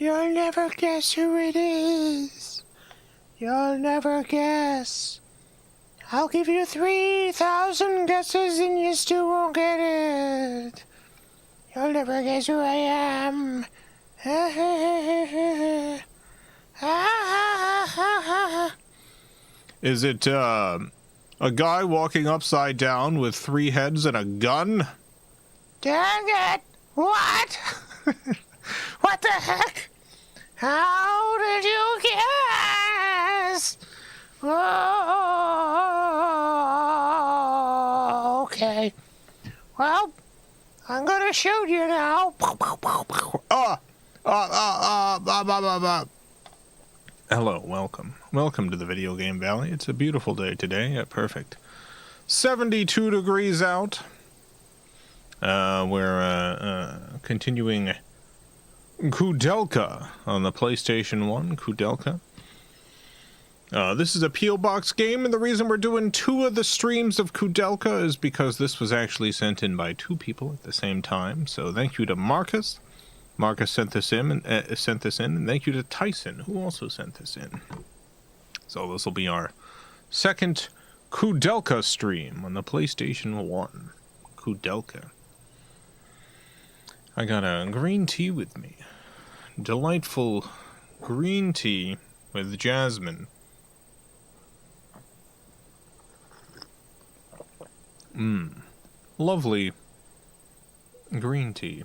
You'll never guess who it is. You'll never guess. I'll give you 3,000 guesses and you still won't get it. You'll never guess who I am. Is it, a guy walking upside down with 3 heads and a gun? Dang it! What? What the heck? How did you guess? Oh, okay. Well, I'm gonna shoot you now. Hello, welcome. Welcome to the Video Game Valley. It's a beautiful day today. Perfect. 72 degrees out. We're continuing Koudelka on the PlayStation 1. Koudelka. This is a P.O. Box game, and the reason we're doing 2 of the streams of Koudelka is because this was actually sent in by 2 people at the same time. So thank you to Marcus. Marcus sent this in, and thank you to Tyson, who also sent this in. So this will be our second Koudelka stream on the PlayStation 1. Koudelka. I got a green tea with me. Delightful green tea with jasmine. Lovely green tea.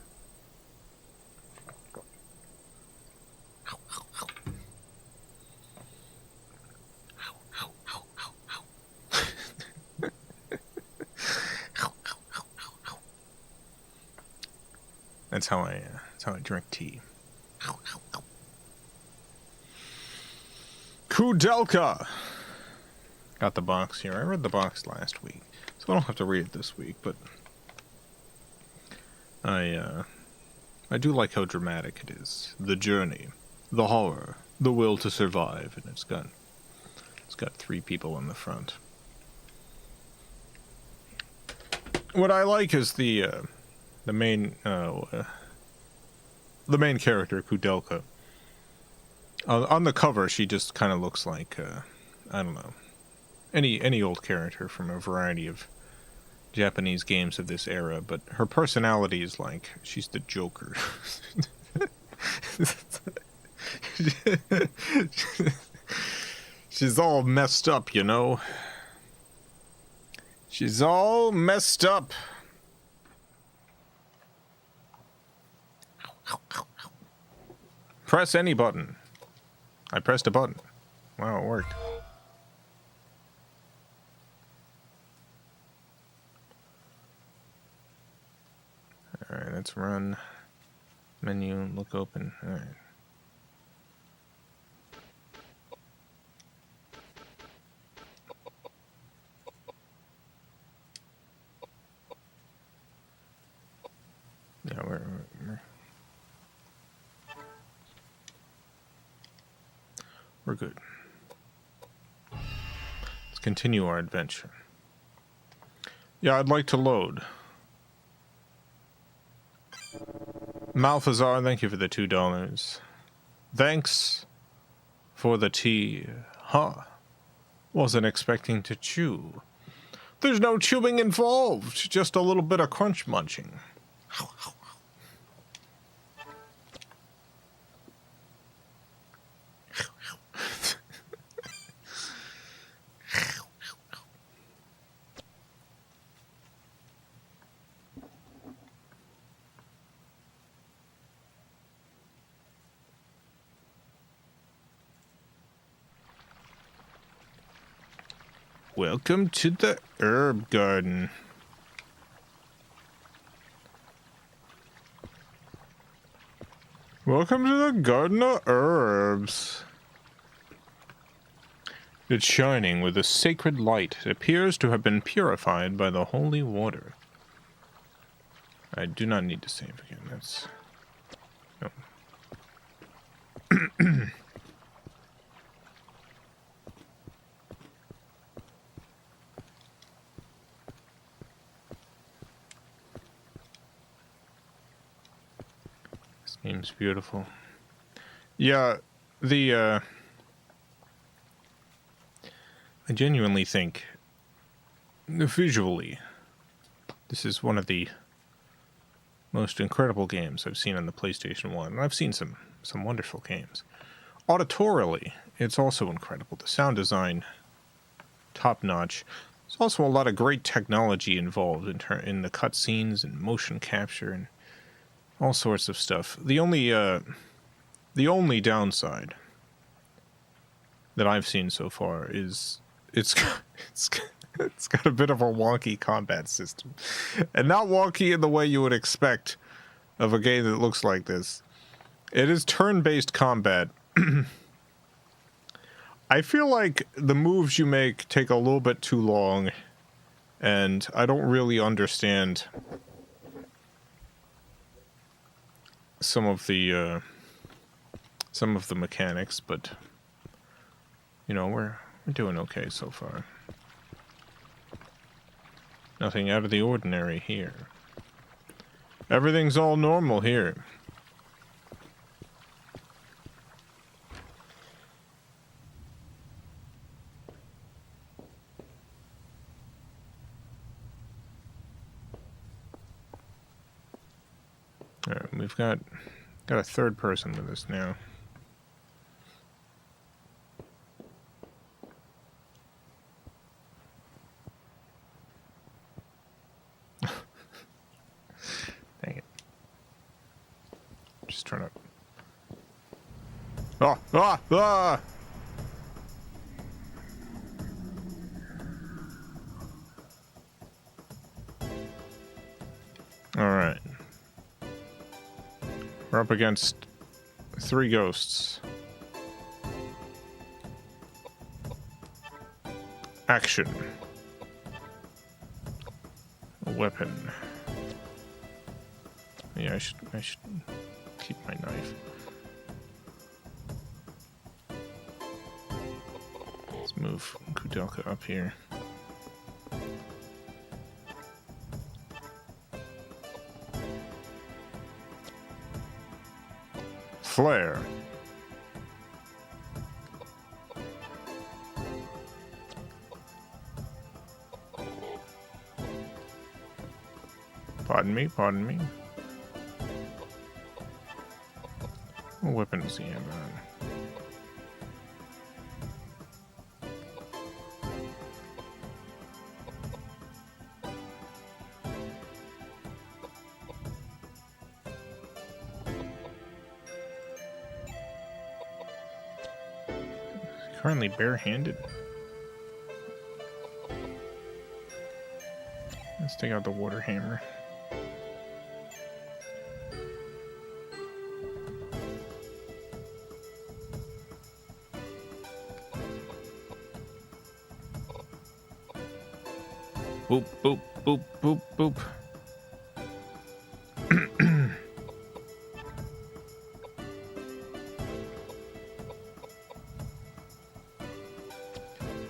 That's how I drink tea. Koudelka! Got the box here. I read the box last week, so I don't have to read it this week, but I do like how dramatic it is. The journey, the horror, the will to survive, and it's got 3 people on the front. What I like is the main character, Koudelka. On the cover, she just kind of looks like I don't know, any old character from a variety of Japanese games of this era. But her personality is like she's the Joker. She's all messed up, you know. She's all messed up. Press any button. I pressed a button. Wow, it worked. Alright, let's run. Menu, look open. Alright. Yeah, we're good. Let's continue our adventure. Yeah, I'd like to load. Malthazar, thank you for the $2. Thanks for the tea. Huh. Wasn't expecting to chew. There's no chewing involved, just a little bit of crunch munching. Welcome to the herb garden. Welcome to the garden of herbs. It's shining with a sacred light. It appears to have been purified by the holy water. I do not need to save again. That's... No. This game's beautiful. Yeah, I genuinely think, visually, this is one of the most incredible games I've seen on the PlayStation 1. And I've seen some wonderful games. Auditorily, it's also incredible. The sound design, top-notch. There's also a lot of great technology involved in the cutscenes and motion capture and all sorts of stuff. The only downside that I've seen so far is it's got a bit of a wonky combat system, and not wonky in the way you would expect of a game that looks like this. It is turn-based combat. I feel like the moves you make take a little bit too long, and I don't really understand some of the mechanics, but you know, we're doing okay so far. Nothing out of the ordinary here. Everything's all normal here. Alright, we've got a third person with us now. Dang it. Just trying to... Oh! Ah! Ah! Alright. We're up against 3 ghosts. Action. A weapon. Yeah, I should keep my knife. Let's move Koudelka up here. Flare. Pardon me, pardon me. What weapon does he have on? Currently barehanded. Let's take out the water hammer. Boop, boop, boop, boop, boop.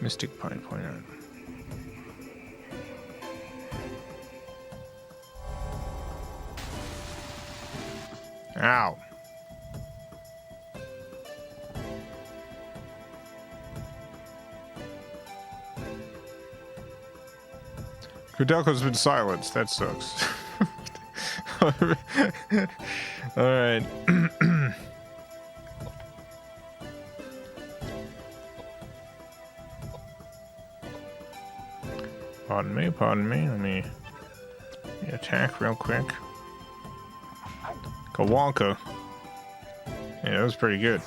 Mystic Pipe, why not? Ow. Koudelka's been silenced. That sucks. Alright. Pardon me, pardon me. Let me attack real quick. Koudelka. Yeah, that was pretty good.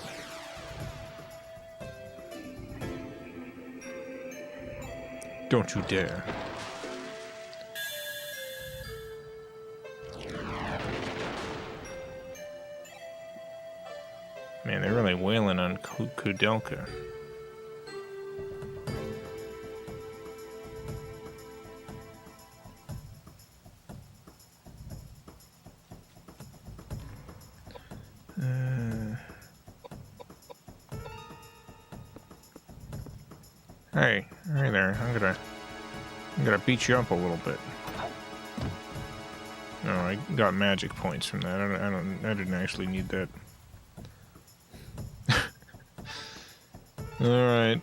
Don't you dare. Man, they're really wailing on Koudelka. Hey there. I'm gonna beat you up a little bit. No, I got magic points from that. I didn't actually need that. Alright.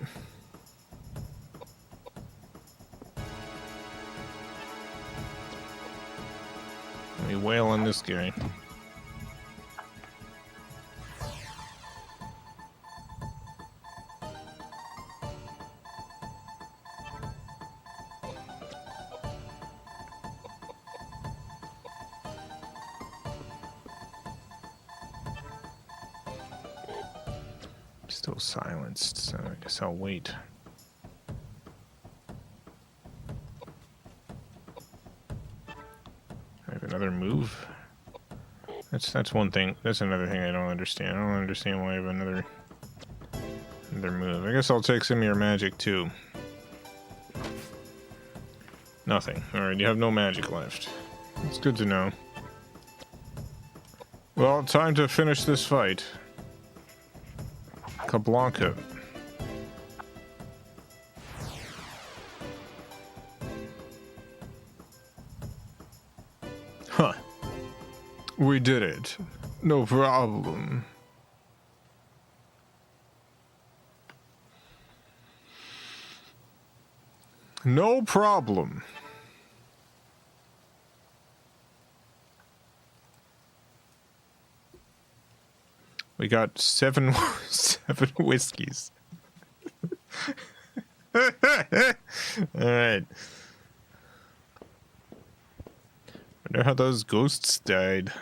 Let me wail on this guy. Still silenced, so I guess I'll wait. I have another move. That's one thing. That's another thing I don't understand. I don't understand why I have another move. I guess I'll take some of your magic too. Nothing. Alright, you have no magic left. It's good to know. Well, time to finish this fight. Koudelka. Huh. We did it. No problem. No problem. We got seven whiskeys. All right. Wonder how those ghosts died.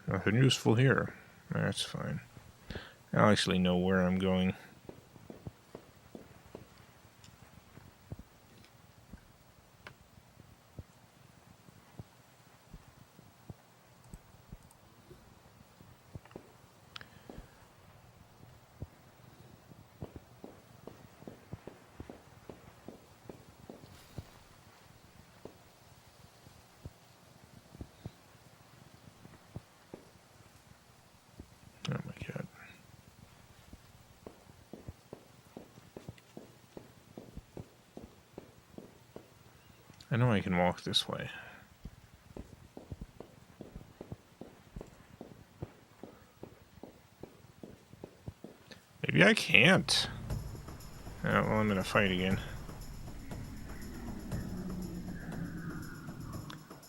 Nothing useful here. That's fine. I actually know where I'm going. Oh my god. I know I can walk this way. Maybe I can't. Oh, well, I'm in a fight again.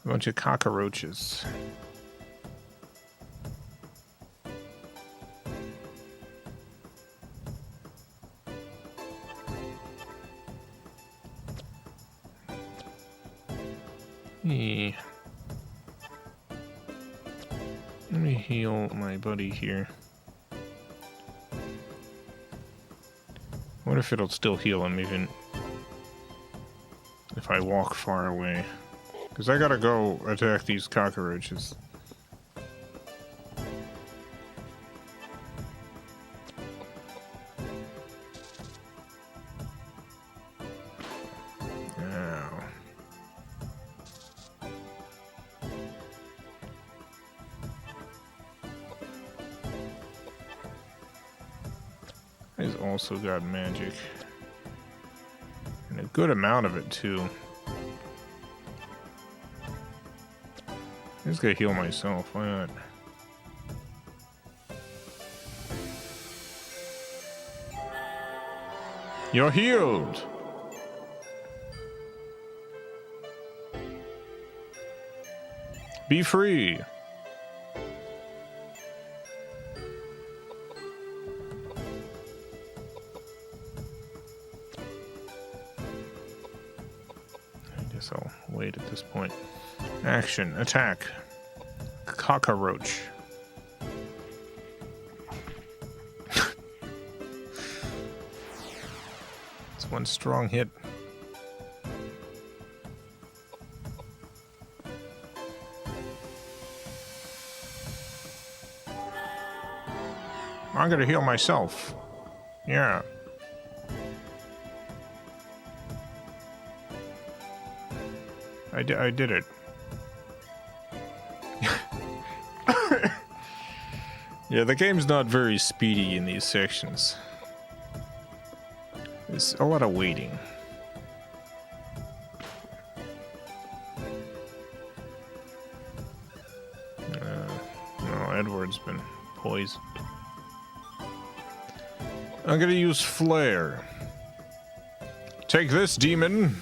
A bunch of cockroaches. Let me heal my buddy here. What if it'll still heal him even if I walk far away? Because I gotta go attack these cockroaches. He's also got magic. And a good amount of it, too. I'm just gonna heal myself. Why not? You're healed! Be free! I'll wait at this point. Action. Attack. Cockroach. It's one strong hit. I'm gonna heal myself. Yeah. I did it. Yeah, the game's not very speedy in these sections. There's a lot of waiting. Edward's been poisoned. I'm gonna use Flare. Take this, demon!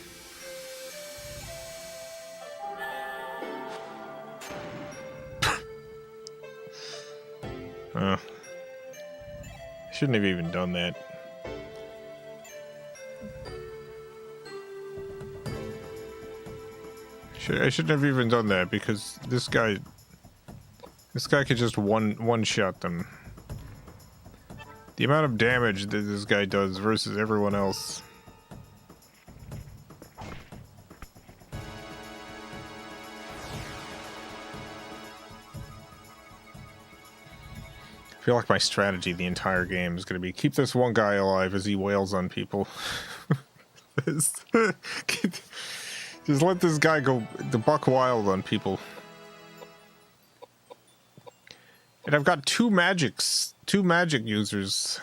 Shouldn't have even done that. I shouldn't have even done that because this guy could just one-shot them. The amount of damage that this guy does versus everyone else. I feel like my strategy the entire game is going to be keep this one guy alive as he wails on people. Just let this guy go the buck wild on people. And I've got two magic users.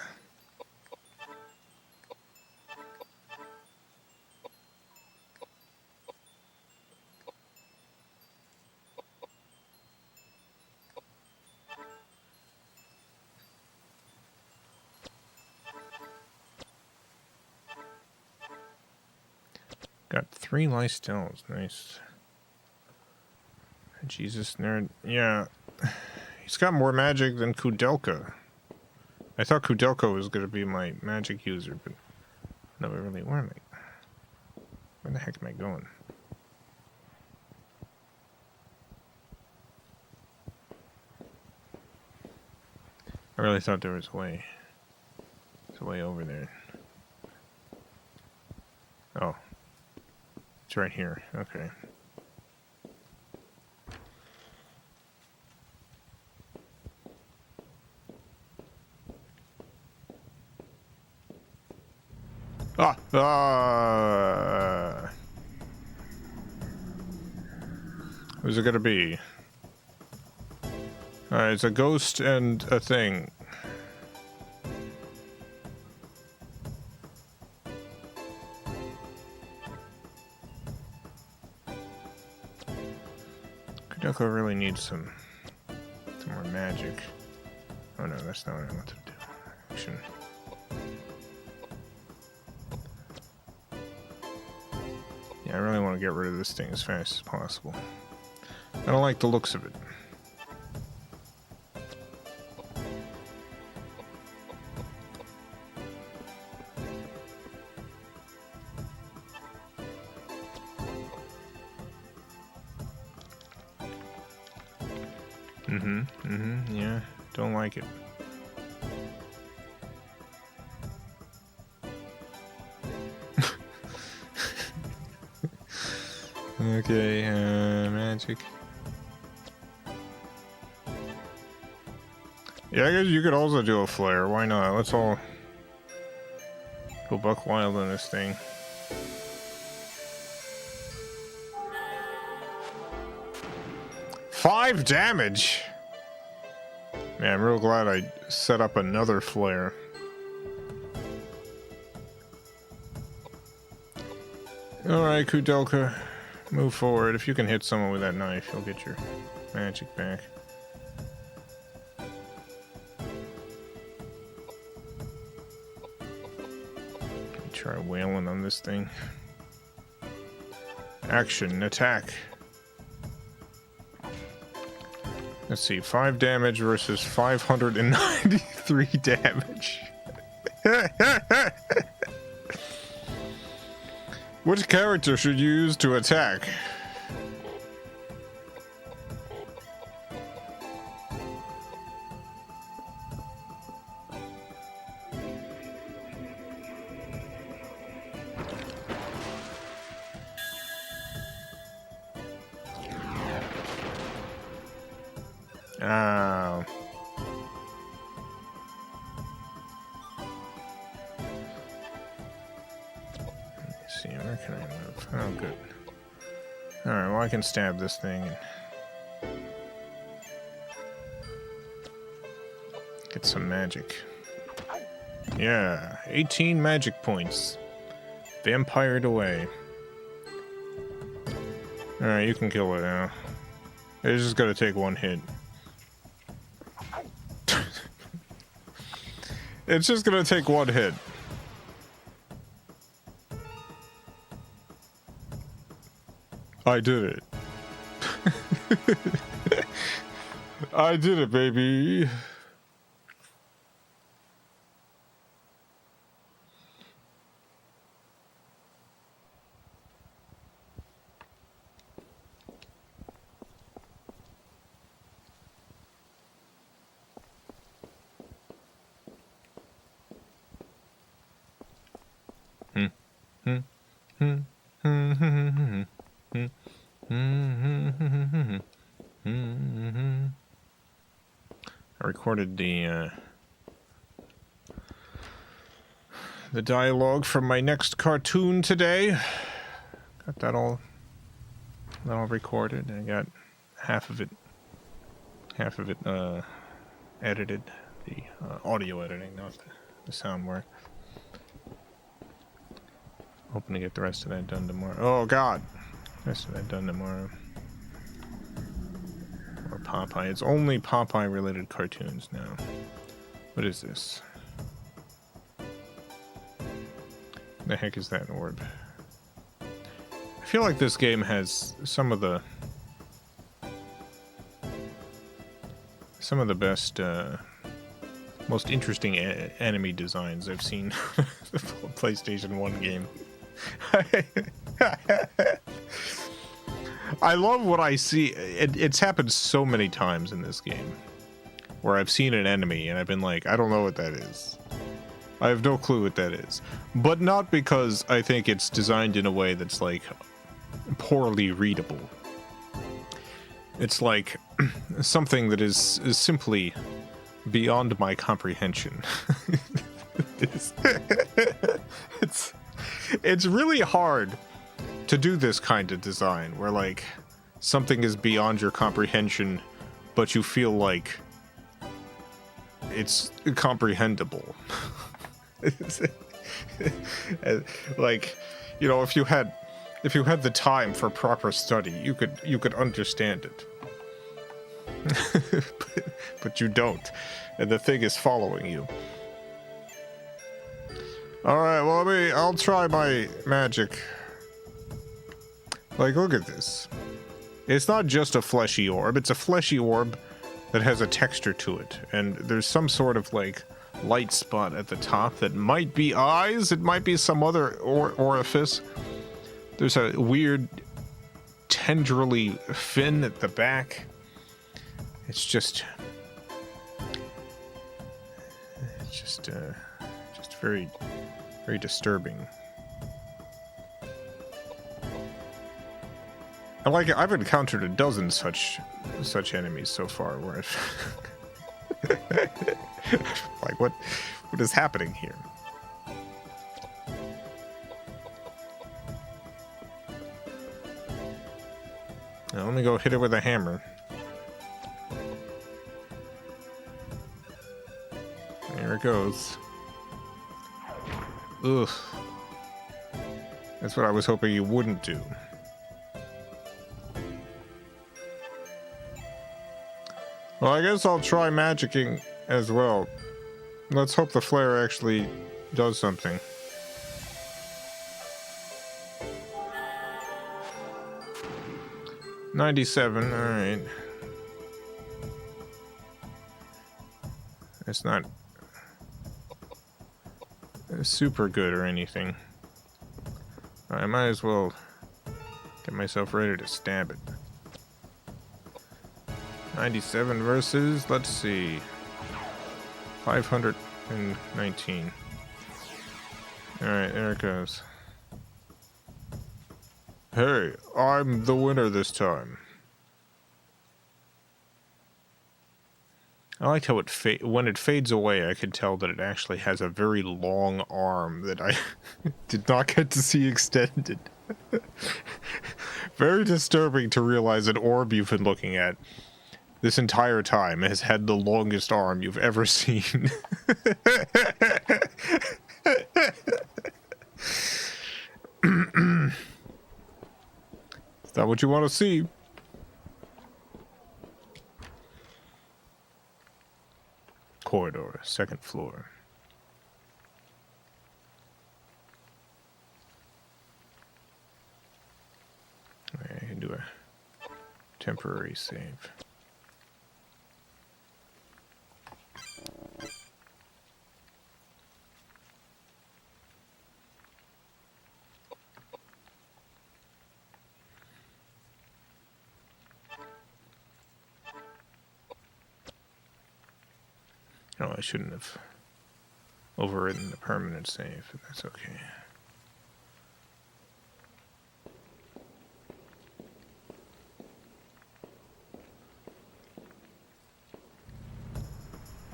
Got 3 lifesteals, nice. Jesus, nerd. Yeah, he's got more magic than Koudelka. I thought Koudelka was going to be my magic user, but no, really, where the heck am I going? I really thought there was a way. There's a way over there. Oh. It's right here. Okay. Who's it gonna be? Alright, it's a ghost and a thing. Koudelka really needs some more magic. Oh no, that's not what I want to do. Action. Yeah, I really want to get rid of this thing as fast as possible. I don't like the looks of it. Yeah, don't like it. Okay, magic. Yeah, I guess you could also do a flare. Why not? Let's all go buck wild on this thing. Five damage! Man, I'm real glad I set up another flare. Alright, Koudelka. Move forward. If you can hit someone with that knife, you'll get your magic back. Try wailing on this thing. Action, attack. Let's see, 5 damage versus 593 damage. Which character should you use to attack? Oh. Let's see, where can I move? Oh, good. Alright, well, I can stab this thing and get some magic. Yeah, 18 magic points. Vampired away. Alright, you can kill it now. It's just gotta take one hit. It's just gonna take one hit. I did it. I did it, baby. I recorded the dialogue from my next cartoon today. Got that all recorded. I got half of it edited. The audio editing, not the sound work. Hoping to get the rest of that done tomorrow. Oh God, the rest of that done tomorrow. Or Popeye. It's only Popeye related cartoons now. What is this? The heck is that orb? I feel like this game has some of the best, most interesting enemy designs I've seen for a PlayStation 1 game. I love what I see. It's happened so many times in this game where I've seen an enemy and I've been like, I don't know what that is. I have no clue what that is. But not because I think it's designed in a way that's like poorly readable. It's like something that is simply beyond my comprehension. It's really hard to do this kind of design where like something is beyond your comprehension, but you feel like it's comprehensible. Like, you know, if you had the time for proper study, you could understand it. but you don't, and the thing is following you. All right, well, I'll try my magic. Like, look at this. It's not just a fleshy orb. It's a fleshy orb that has a texture to it. And there's some sort of, like, light spot at the top that might be eyes. It might be some other orifice. There's a weird tendrily fin at the back. It's just very, very disturbing. And like, I've encountered a dozen such enemies so far where I've like, what is happening here? Now, let me go hit it with a hammer. There it goes. Ugh. That's what I was hoping you wouldn't do. Well, I guess I'll try magicking as well. Let's hope the flare actually does something. $97, alright. It's not super good or anything. I might as well get myself ready to stab it. 97 versus, let's see, 519. Alright, there it goes. Hey, I'm the winner this time. I liked how when it fades away, I can tell that it actually has a very long arm that I did not get to see extended. Very disturbing to realize an orb you've been looking at this entire time has had the longest arm you've ever seen. Is that what you want to see? Corridor, second floor. Temporary save. Oh, I shouldn't have overridden the permanent save, but that's okay.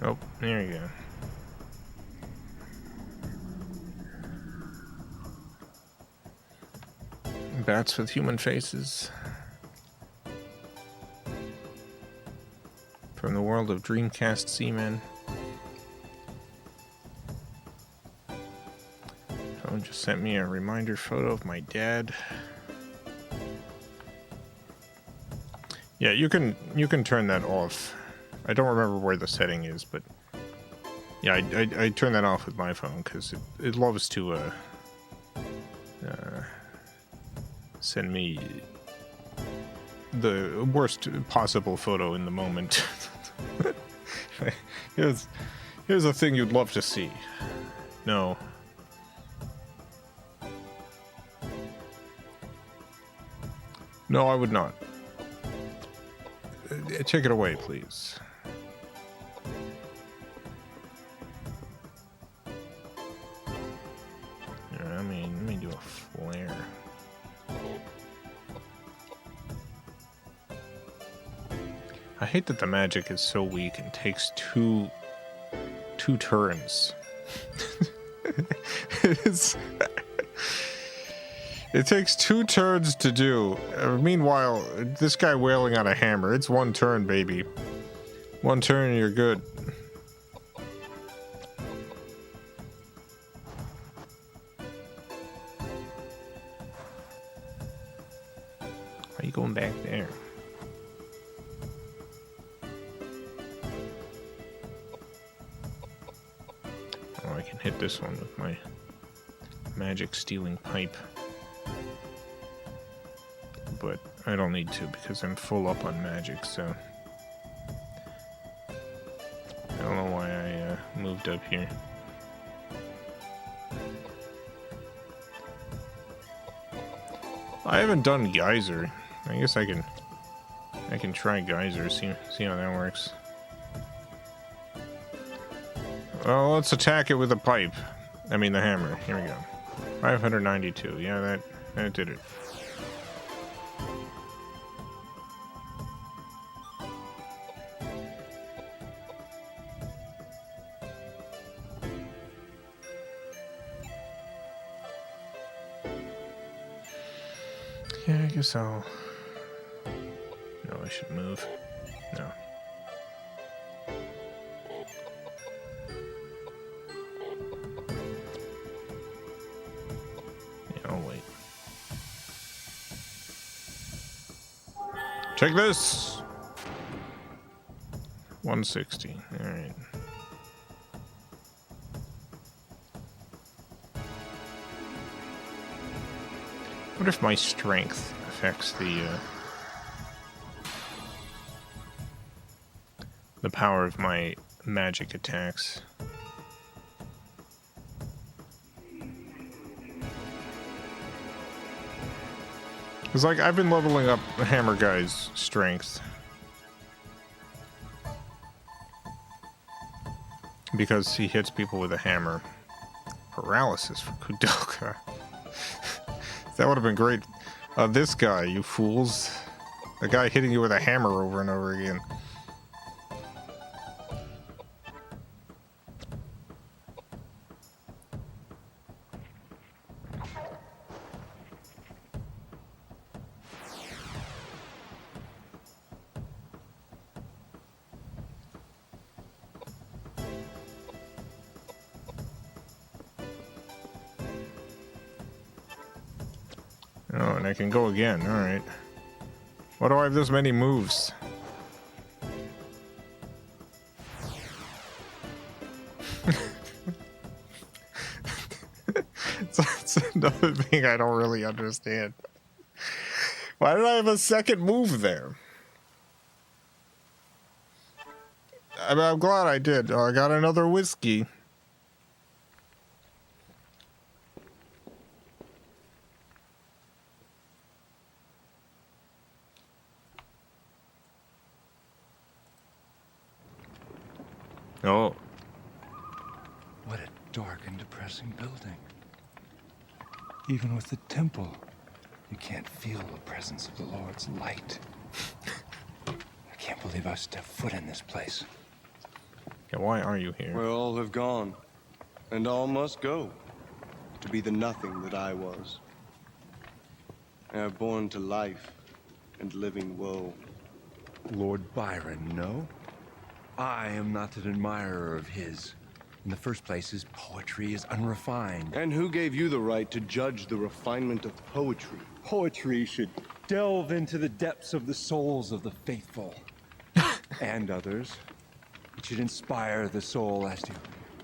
Oh, there you go. Bats with human faces. From the world of Dreamcast Seamen. Phone just sent me a reminder photo of my dad. Yeah, you can turn that off. I don't remember where the setting is, but yeah, I turn that off with my phone because it loves to send me the worst possible photo in the moment. here's a thing you'd love to see. No. No, I would not. Take it away, please. Let me do a flare. I hate that the magic is so weak and takes two turns. It takes 2 turns to do. Meanwhile, this guy wailing on a hammer. It's 1 turn, baby. 1 turn and you're good. Why are you going back there? Oh, I can hit this one with my magic stealing pipe. But I don't need to because I'm full up on magic, so I don't know why I moved up here. I haven't done Geyser. I guess I can try Geyser, see how that works. Well, let's attack it with a pipe. I mean the hammer. Here we go. 592. Yeah, that did it. Yeah, I guess I'll... No, I should move. No. Yeah, I'll wait. Check this! 160. Alright. What if my strength affects the power of my magic attacks? It's like I've been leveling up the hammer guy's strength because he hits people with a hammer. Paralysis for Koudelka. That would have been great. This guy, you fools. The guy hitting you with a hammer over and over again. Oh, and I can go again. Alright. Why do I have this many moves? That's another thing I don't really understand. Why did I have a second move there? I'm glad I did. I got another whiskey. Oh. What a dark and depressing building. Even with the temple, you can't feel the presence of the Lord's light. I can't believe I stepped foot in this place. Yeah, why are you here? Where all have gone, and all must go, to be the nothing that I was. I are born to life and living woe. Lord Byron, no? I am not an admirer of his. In the first place, his poetry is unrefined. And who gave you the right to judge the refinement of poetry? Poetry should delve into the depths of the souls of the faithful. And others. It should inspire the soul as to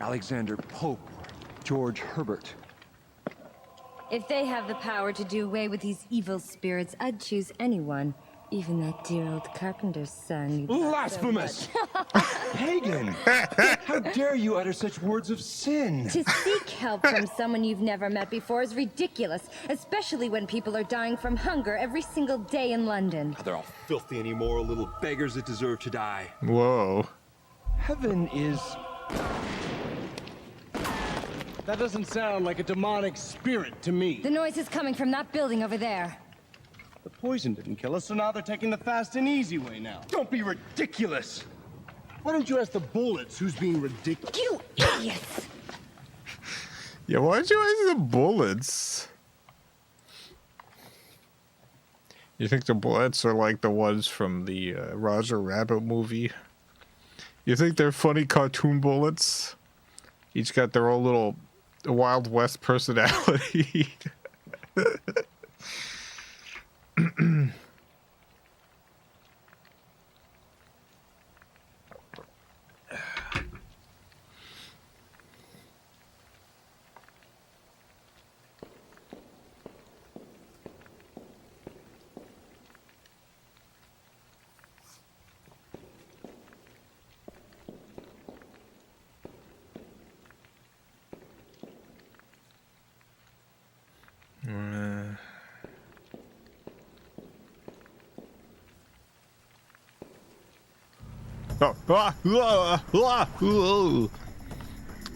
Alexander Pope or George Herbert. If they have the power to do away with these evil spirits, I'd choose anyone. Even that dear old carpenter's son. Blasphemous! Pagan! How dare you utter such words of sin? To seek help from someone you've never met before is ridiculous, especially when people are dying from hunger every single day in London. They're all filthy and immoral little beggars that deserve to die. Whoa. Heaven is... That doesn't sound like a demonic spirit to me. The noise is coming from that building over there. The poison didn't kill us, so now they're taking the fast and easy way now. Don't be ridiculous! Why don't you ask the bullets who's being ridiculous? You idiots! Yeah, why'd you ask the bullets? You think the bullets are like the ones from the Roger Rabbit movie? You think they're funny cartoon bullets? Each got their own little Wild West personality.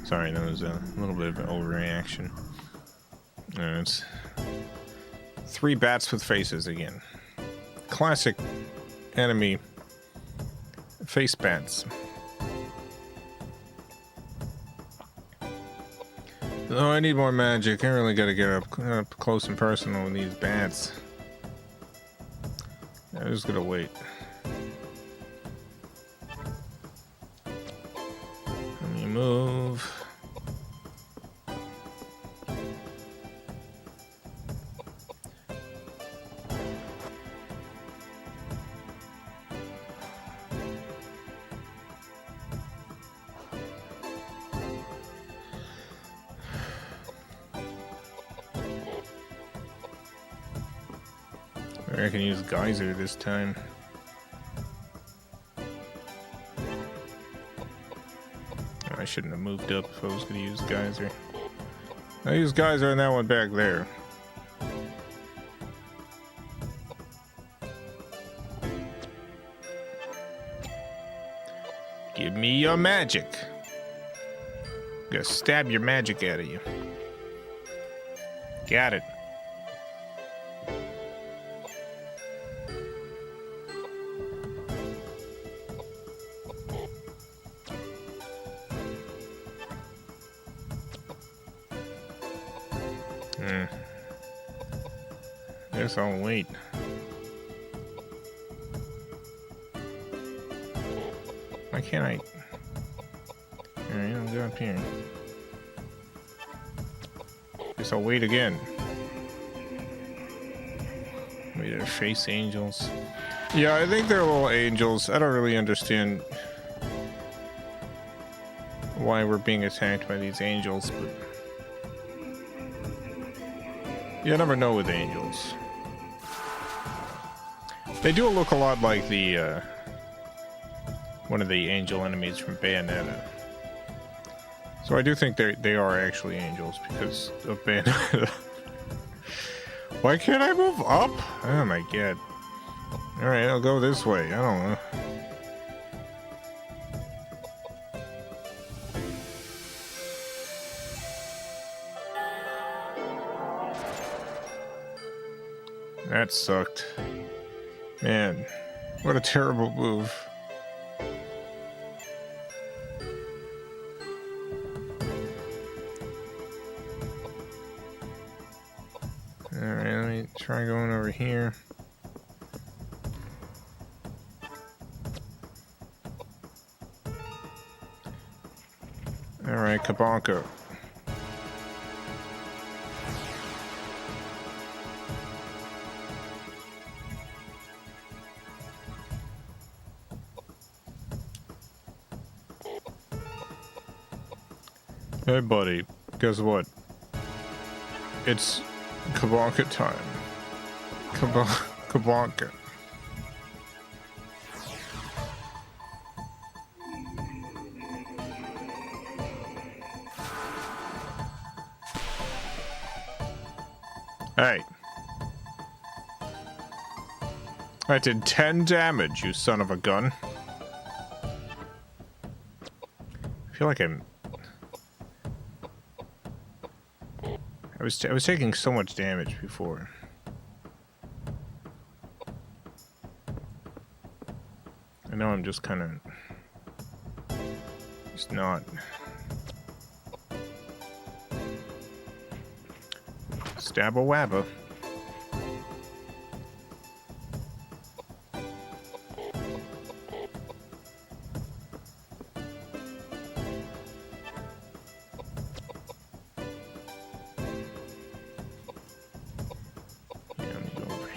Sorry, that was a little bit of an overreaction. It's 3 bats with faces again. Classic enemy face bats. Oh, I need more magic. I really gotta get up close and personal with these bats. I'm just gonna wait. Let me move. I can use geyser this time. I shouldn't have moved up if I was going to use geyser. I used geyser on that one back there. Give me your magic. I'm gonna stab your magic out of you. Got it. Guess I'll wait. Why can't I? Alright, I'll go up here. Guess I'll wait again. Wait, they're face angels. Yeah, I think they're little angels. I don't really understand why we're being attacked by these angels, but you never know with angels. They do look a lot like the one of the angel enemies from Bayonetta. So I do think they are actually angels because of Bayonetta. Why can't I move up? Oh my god. Alright, I'll go this way. I don't know. That sucked. Man, what a terrible move. Alright, let me try going over here. Alright, Kabonko. Hey buddy, guess what? It's Kabonka time. Kabonka. Hey. I did 10 damage, you son of a gun. I feel like I was taking so much damage before. I know I'm just kind of just not. Stabba wabba.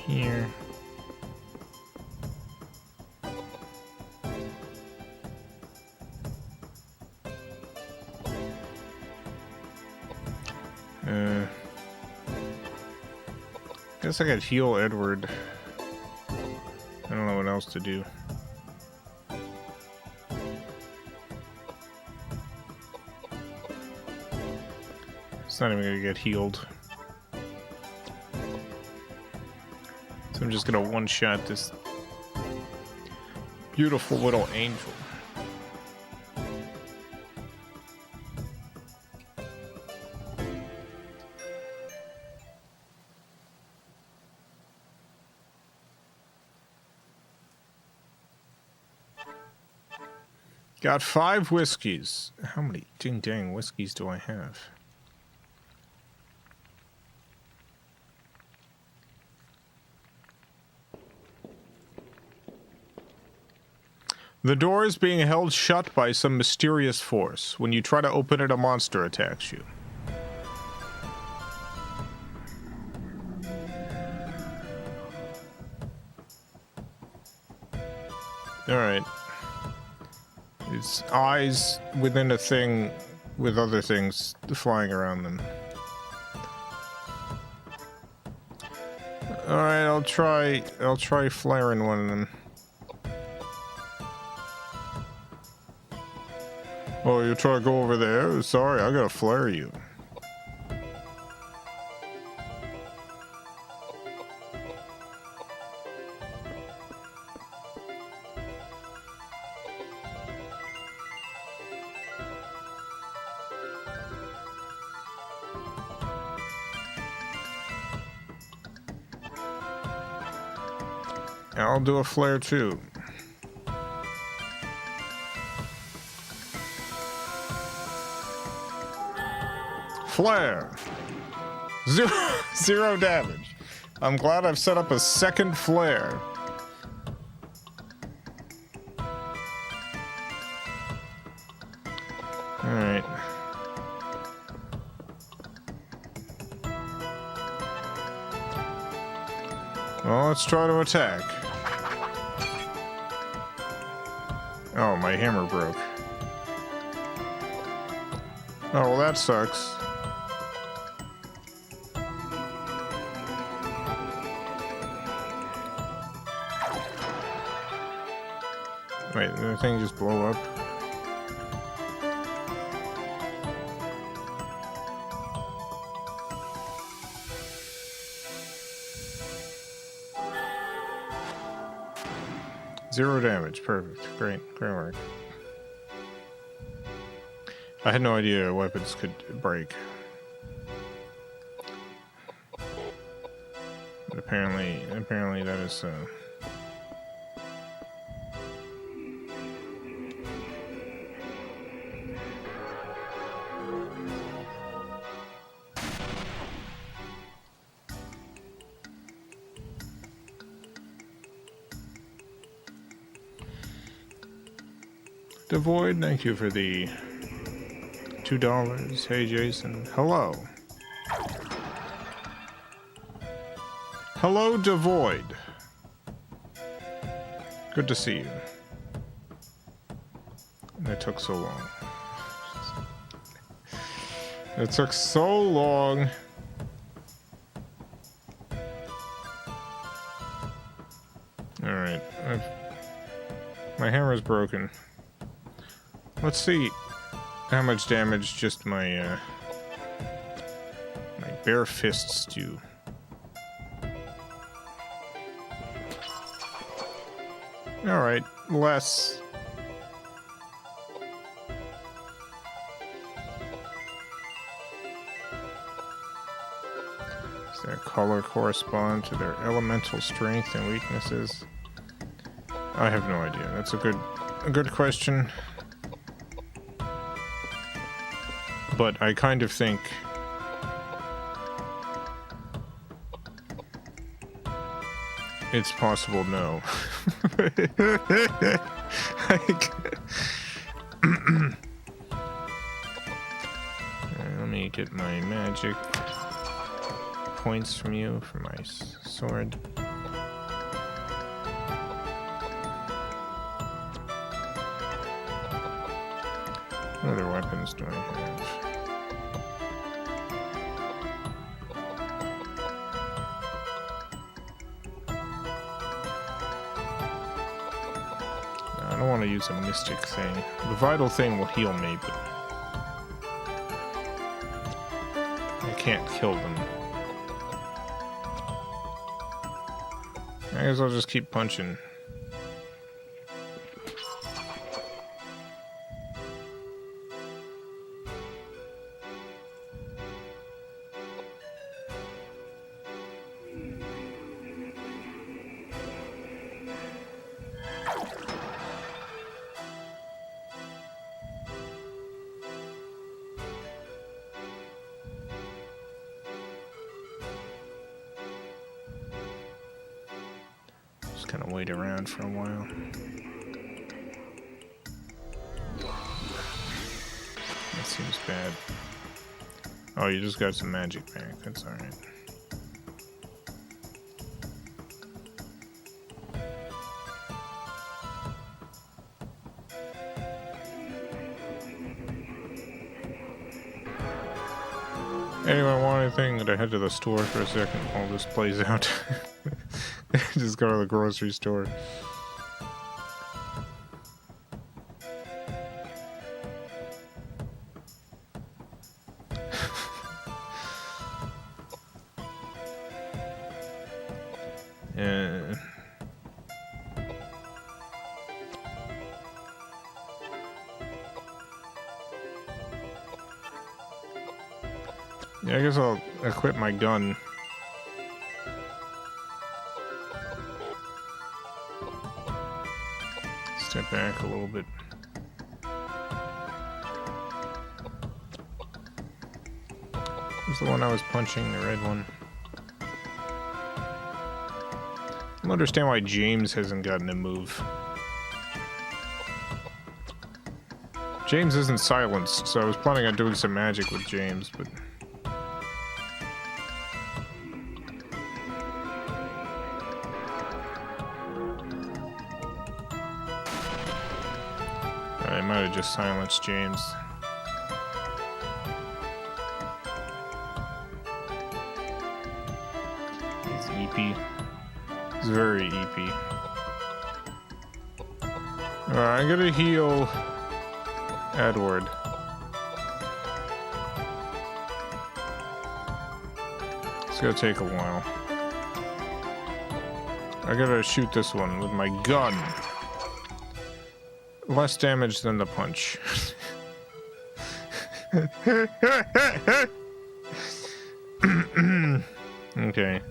Here. Guess I could heal Edward. I don't know what else to do. It's not even gonna get healed. So I'm just gonna one-shot this beautiful little angel. Got 5 whiskeys. How many ding-dang whiskeys do I have? The door is being held shut by some mysterious force. When you try to open it, a monster attacks you. Alright. It's eyes within a thing with other things flying around them. Alright, I'll try flaring one of them. Oh, you try to go over there? Sorry, I gotta flare you. I'll do a flare too. Flare. Zero damage. I'm glad I've set up a second flare. Alright. Well, let's try to attack. Oh, my hammer broke. Oh, well, that sucks. Wait, did the thing just blow up? Zero damage. Perfect. Great. Great work. I had no idea weapons could break. But apparently that is so. Devoid, thank you for the $2. Hey, Jason. Hello. Hello, Devoid. Good to see you. It took so long. It took so long. Alright. My hammer's broken. Let's see how much damage just my my bare fists do. Alright, less. Does their color correspond to their elemental strength and weaknesses? I have no idea. That's a good question. But I kind of think it's possible no. Let me get my magic points from you for my sword. What other weapons do I have? I don't want to use a mystic thing. The vital thing will heal me, but I can't kill them. I guess I'll just keep punching. Kind of wait around for a while. That seems bad. Oh, you just got some magic back. That's alright. Anyone want anything? Did I head to the store for a second while this plays out? Just go to the grocery store. Yeah, I guess I'll equip my gun. Step back a little bit. Who's the one I was punching? The red one. I don't understand why James hasn't gotten a move. James isn't silenced, so I was planning on doing some magic with James, but... I might have just silenced James. He's EP. He's very EP. I'm gonna heal Edward. It's gonna take a while. I gotta shoot this one with my gun. Less damage than the punch. Okay.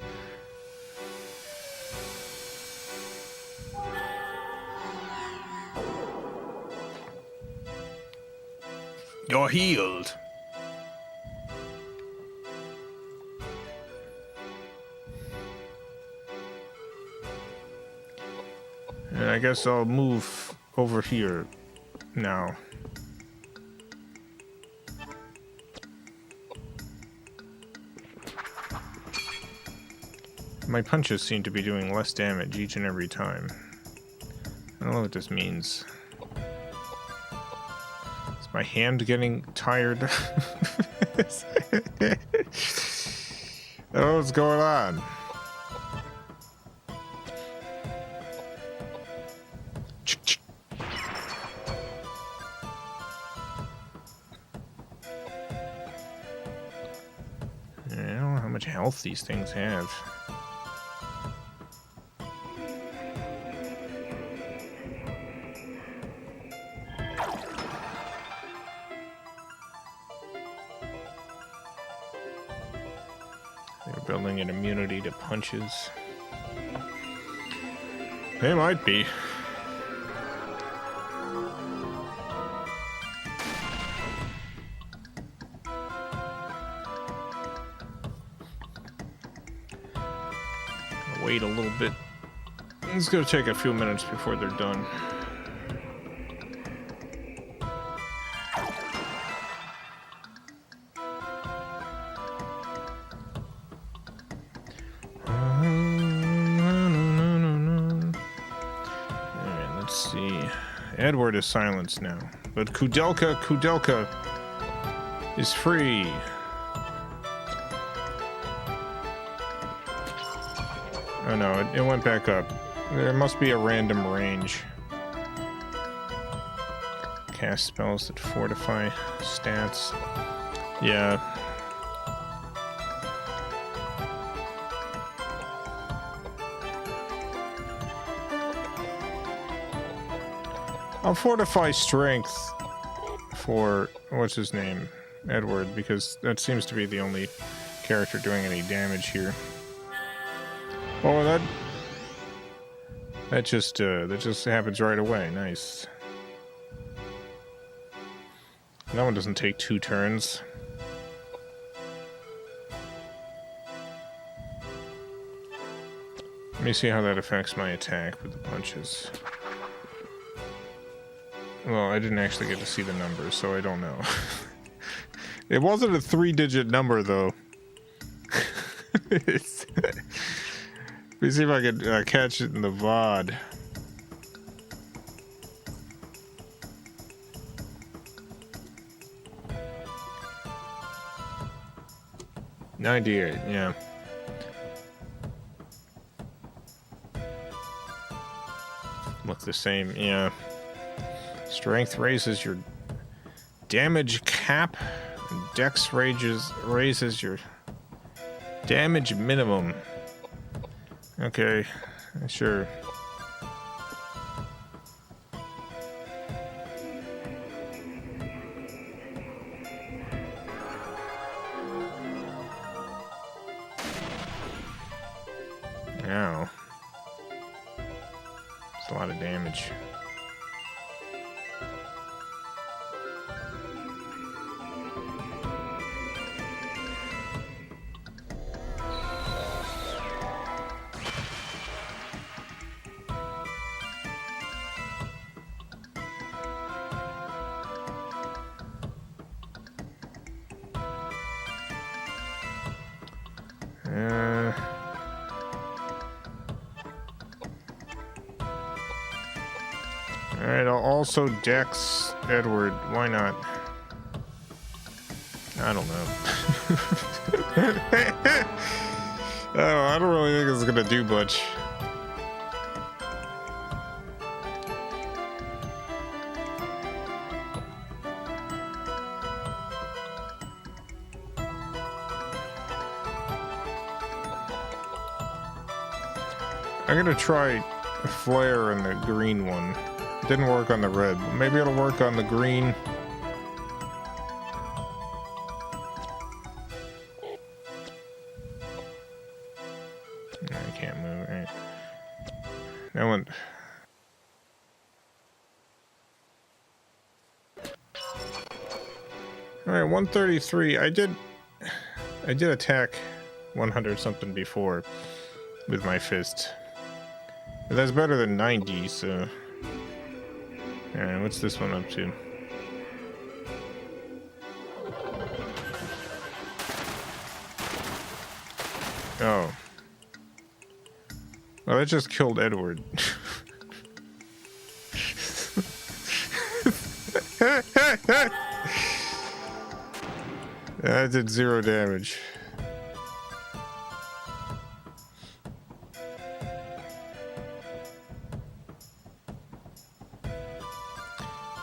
You're healed. And I guess I'll move over here now. My punches seem to be doing less damage each and every time. I don't know what this means. Is my hand getting tired? I don't know what's going on. I don't know how much health these things have. They're building an immunity to punches. They might be. Wait a little bit. It's gonna take a few minutes before they're done. Alright, let's see. Edward is silenced now, but Koudelka is free. Oh no, it went back up. There must be a random range. Cast spells that fortify stats. Yeah. I'll fortify strength for, what's his name? Edward, because that seems to be the only character doing any damage here. Oh, that just happens right away. Nice. That one doesn't take 2 turns. Let me see how that affects my attack with the punches. Well, I didn't actually get to see the numbers, so I don't know. It wasn't a 3-digit number, though. Let me see if I can catch it in the VOD. $98, yeah. Look the same, yeah. Strength raises your damage cap, and Dex raises your damage minimum. Okay, sure. Ow. It's a lot of damage. Alright, I'll also Dex Edward. Why not? I don't know. I don't really think it's gonna do much. I'm gonna try a flare in the green one. It didn't work on the red, but maybe it'll work on the green. I can't move, right? That one. Alright, 133. I did attack 100 something before with my fist. But that's better than 90, so. Alright, what's this one up to? Oh. Well, that just killed Edward. That did 0 damage.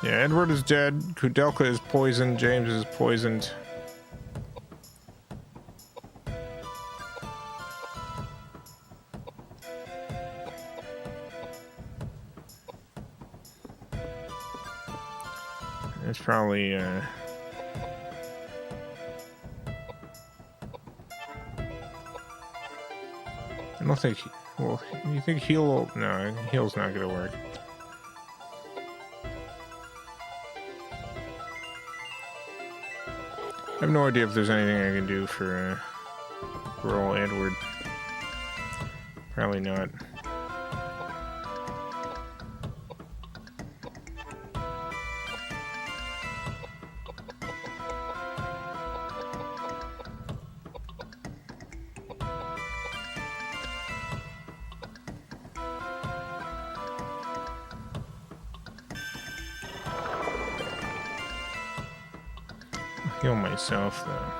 Yeah, Edward is dead. Koudelka is poisoned. James is poisoned. It's probably, I don't think, well, you think heal will, no, heal's not gonna work. I have no idea if there's anything I can do for old Edward. Probably not. Heal myself though.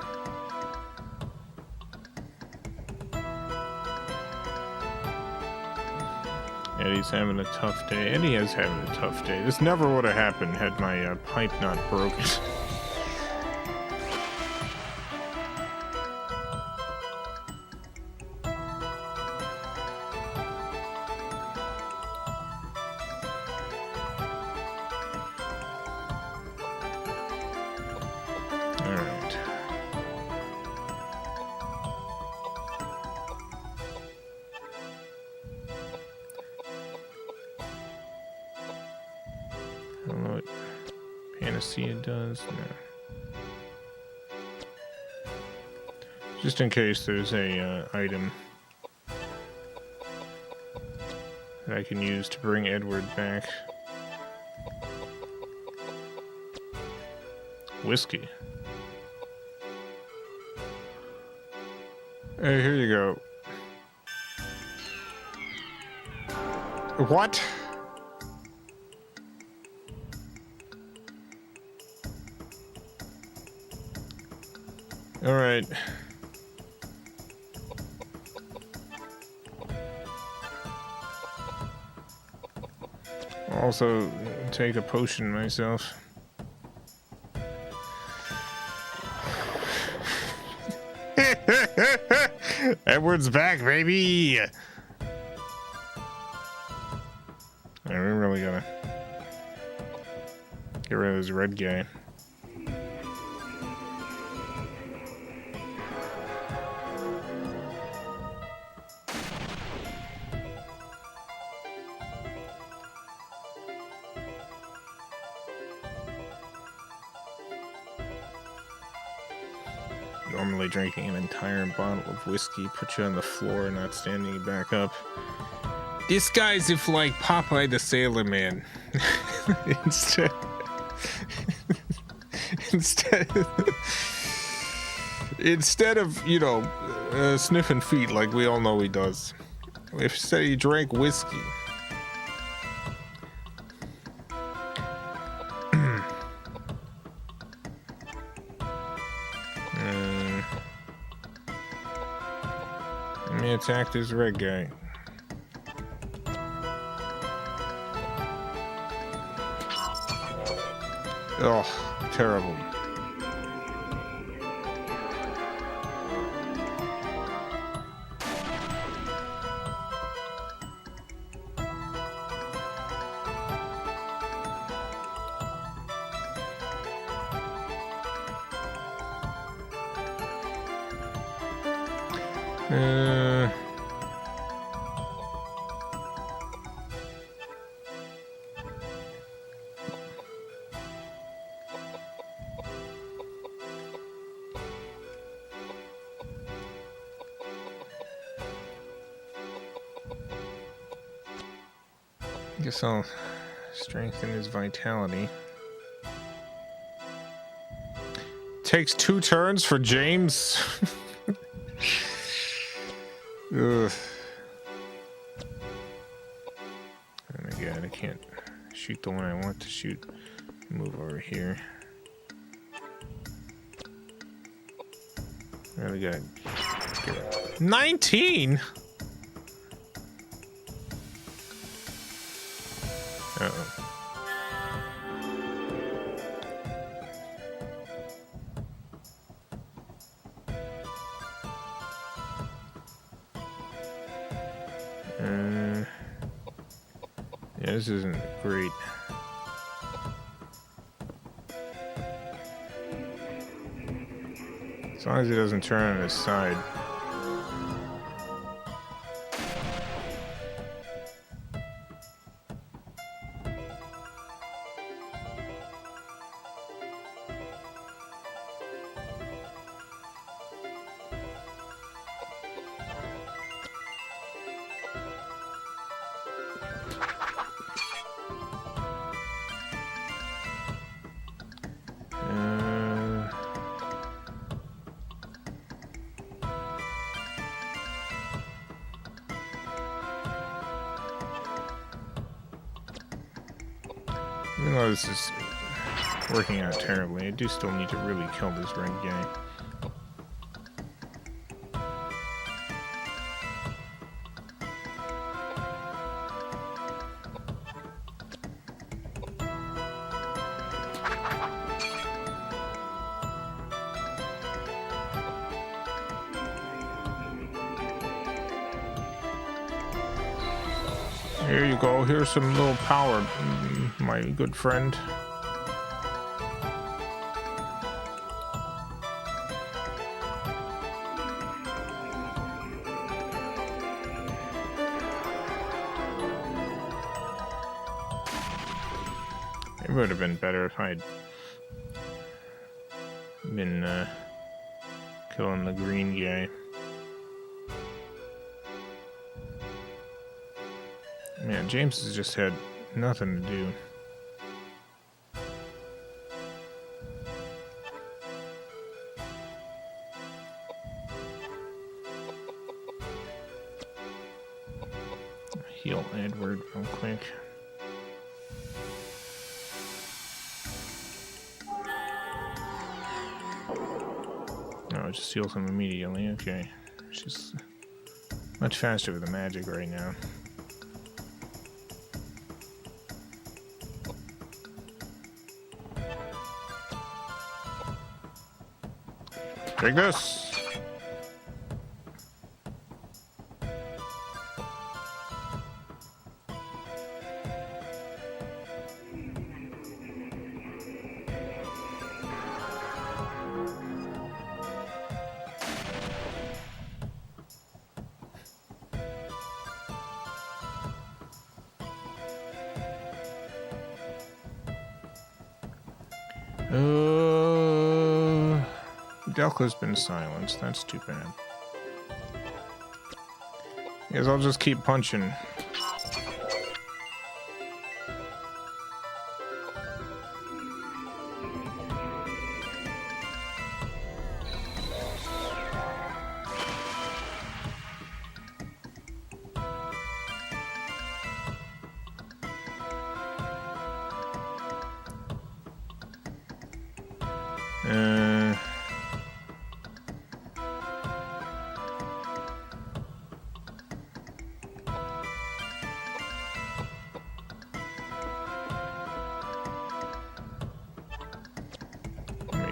Eddie's having a tough day. Eddie is having a tough day. This never would have happened had my pipe not broken. I don't know what Panacea does. No. Just in case there's a item that I can use to bring Edward back. Whiskey. Hey, here you go. What? All right. I'll also take a potion myself. Edward's back, baby. We're really gonna get rid of this red guy. Normally drinking an entire bottle of whiskey put you on the floor, not standing back up. This guy's if like Popeye the Sailor Man. instead of, you know, sniffing feet like we all know he does. Instead he drank whiskey. Let me attack this red guy. Oh, terrible. Guess I'll strengthen his vitality. Takes 2 turns for James. Ugh. Oh my god, I can't shoot the one I want to shoot. Move over here. Really gotta get it. 19! Uh-oh. Yeah, this isn't great. As long as he doesn't turn on his side. Even though this is working out terribly, I do still need to really kill this red guy. Here you go. Here's some little power, my good friend. It would have been better if I'd been killing the green guy. Man, James has just had nothing to do. Heal Edward real quick. No, just heals him immediately. Okay. She's much faster with the magic right now. Take this! Koudelka's been silenced. That's too bad. Guess I'll just keep punching.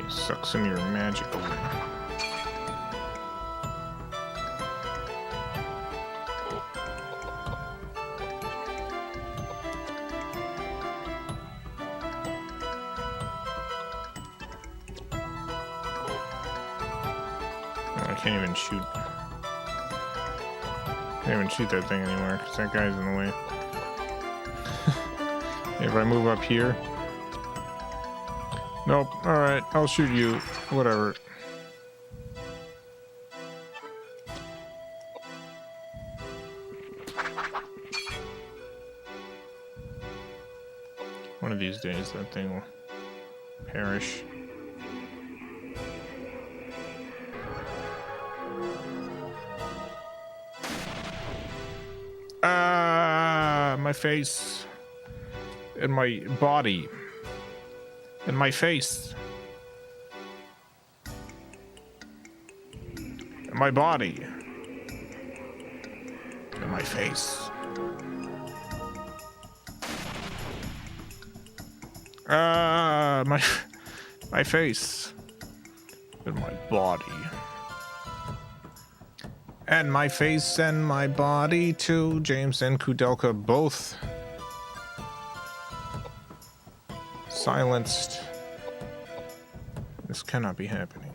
Suck some of your magic away. Oh, I can't even shoot. can't even shoot that thing anymore because that guy's in the way. If I move up here. Nope. Alright, I'll shoot you. Whatever. One of these days that thing will perish. My face. And my body. And my face. And my body. And my face. My face. And my body. And my face and my body too. James and Koudelka both silenced. This cannot be happening.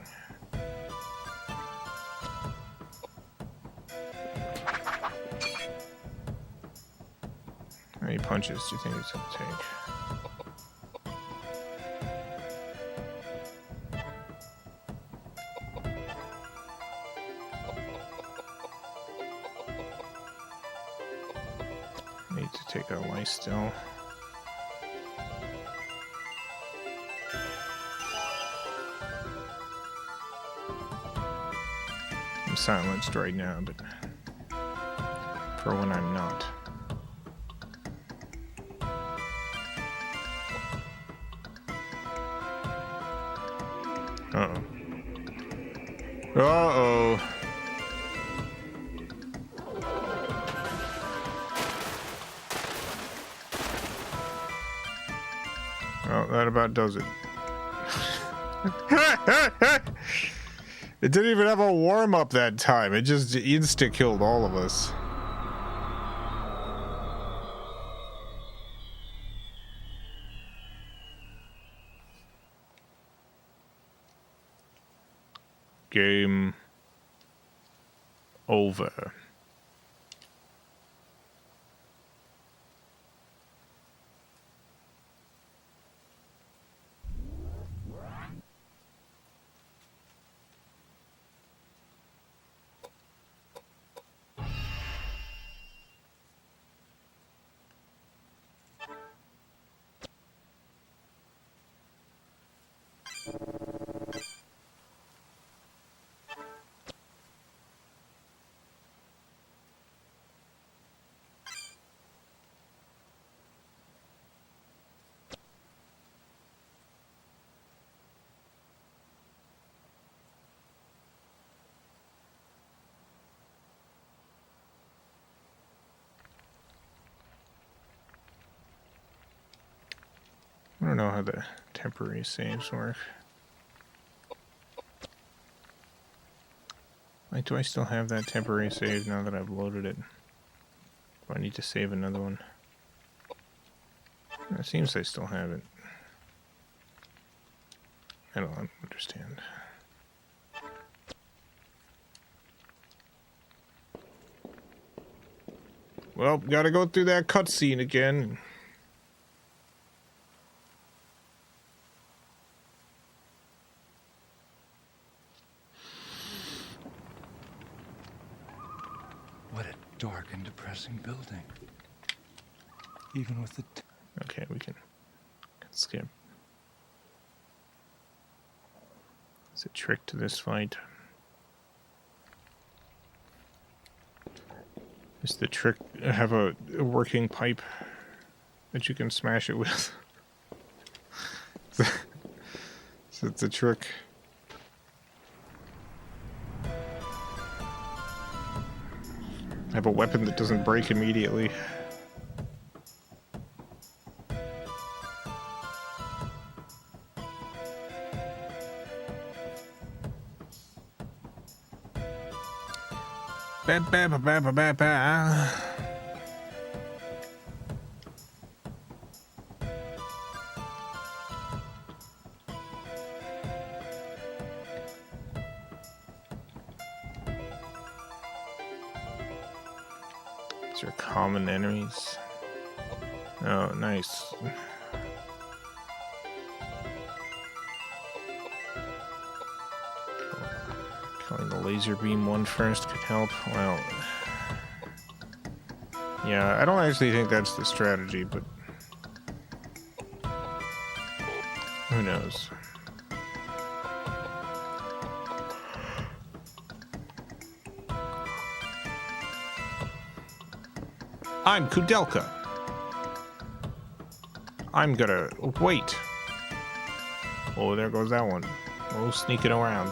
How many punches do you think it's gonna take? Need to take a life still. I'm silenced right now, but for when I'm not. Uh-oh. Uh-oh. Well, that about does it. It didn't even have a warm-up that time. It just insta-killed all of us. Game over. I don't know how the temporary saves work. Like, do I still have that temporary save now that I've loaded it? Do I need to save another one? It seems I still have it. I don't understand. Well, gotta go through that cutscene again. What a dark and depressing building. Even with the... Okay, we can skip. There's a trick to this fight. Is the trick have a working pipe that you can smash it with? So it's a trick. Have a weapon that doesn't break immediately. Ba ba ba ba ba ba ba. These are common enemies. Oh, nice. Killing the laser beam one first could help. Well, yeah, I don't actually think that's the strategy, but who knows? I'm Koudelka. I'm gonna wait. Oh, there goes that one. Oh, sneaking around.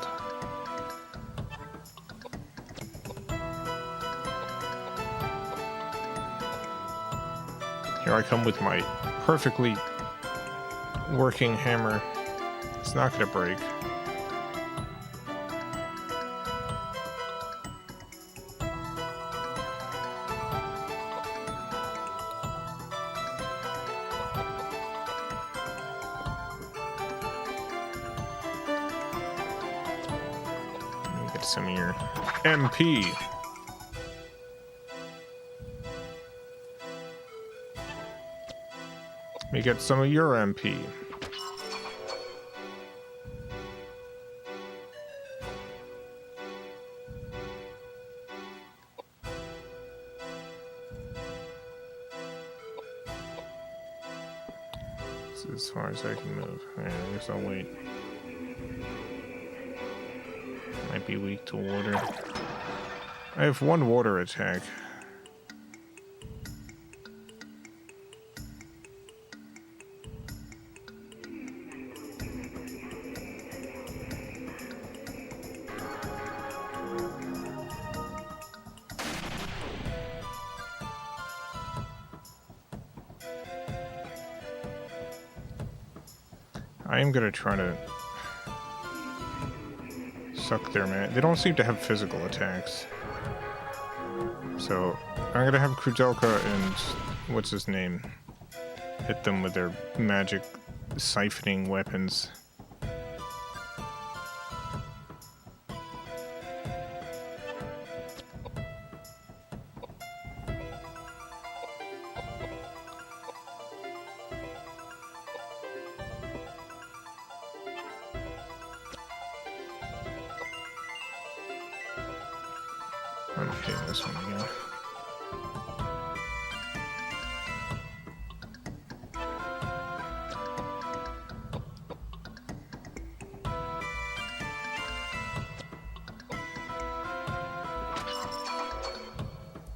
Here I come with my perfectly working hammer. It's not gonna break. Let me get some of your MP. Let me get some of your MP. This is as far as I can move. Alright, I guess I'll wait. Might be weak to water. I have one water attack. I am gonna try to suck their man. They don't seem to have physical attacks. So I'm gonna have Koudelka and what's his name hit them with their magic siphoning weapons. I'm hitting this one again.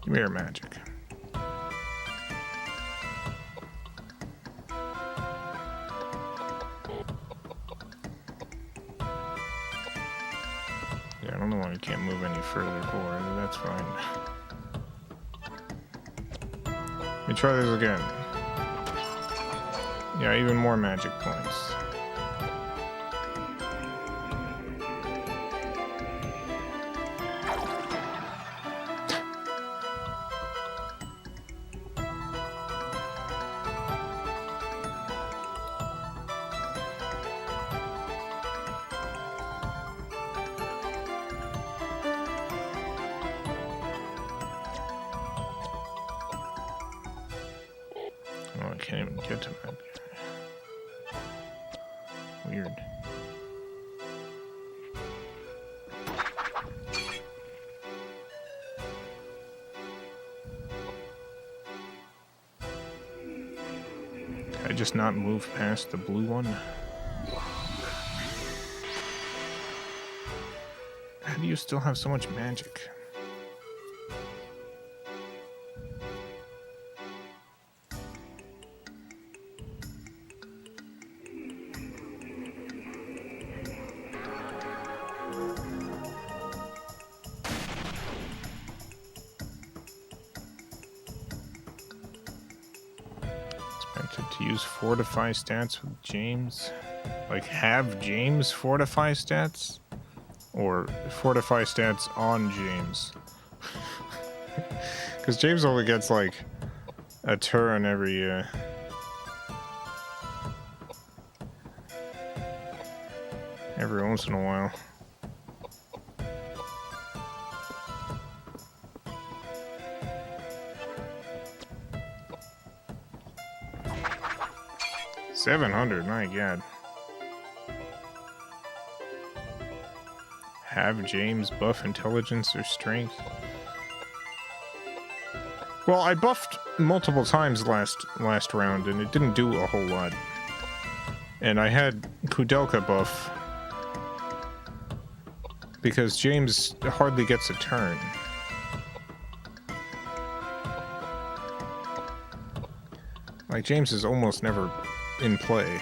Give me your magic. Yeah, I don't know why I can't move any further forward. That's fine. Let me try this again. Yeah, even more magic points. Oh, I can't even get to that. Weird. Can I just not move past the blue one? How do you still have so much magic? To use fortify stats with James? Like have James fortify stats? Or fortify stats on James? Because James only gets like a turn every once in a while. 700, my god. Have James buff intelligence or strength? Well, I buffed multiple times last round, and it didn't do a whole lot. And I had Koudelka buff because James hardly gets a turn. Like, James is almost never in play.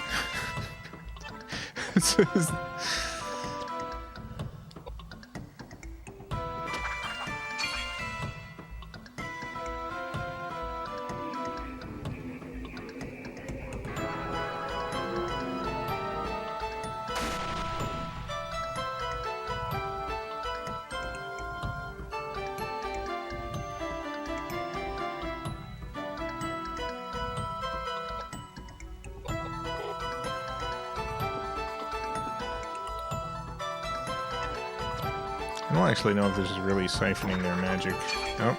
I don't actually know if this is really siphoning their magic. Oh,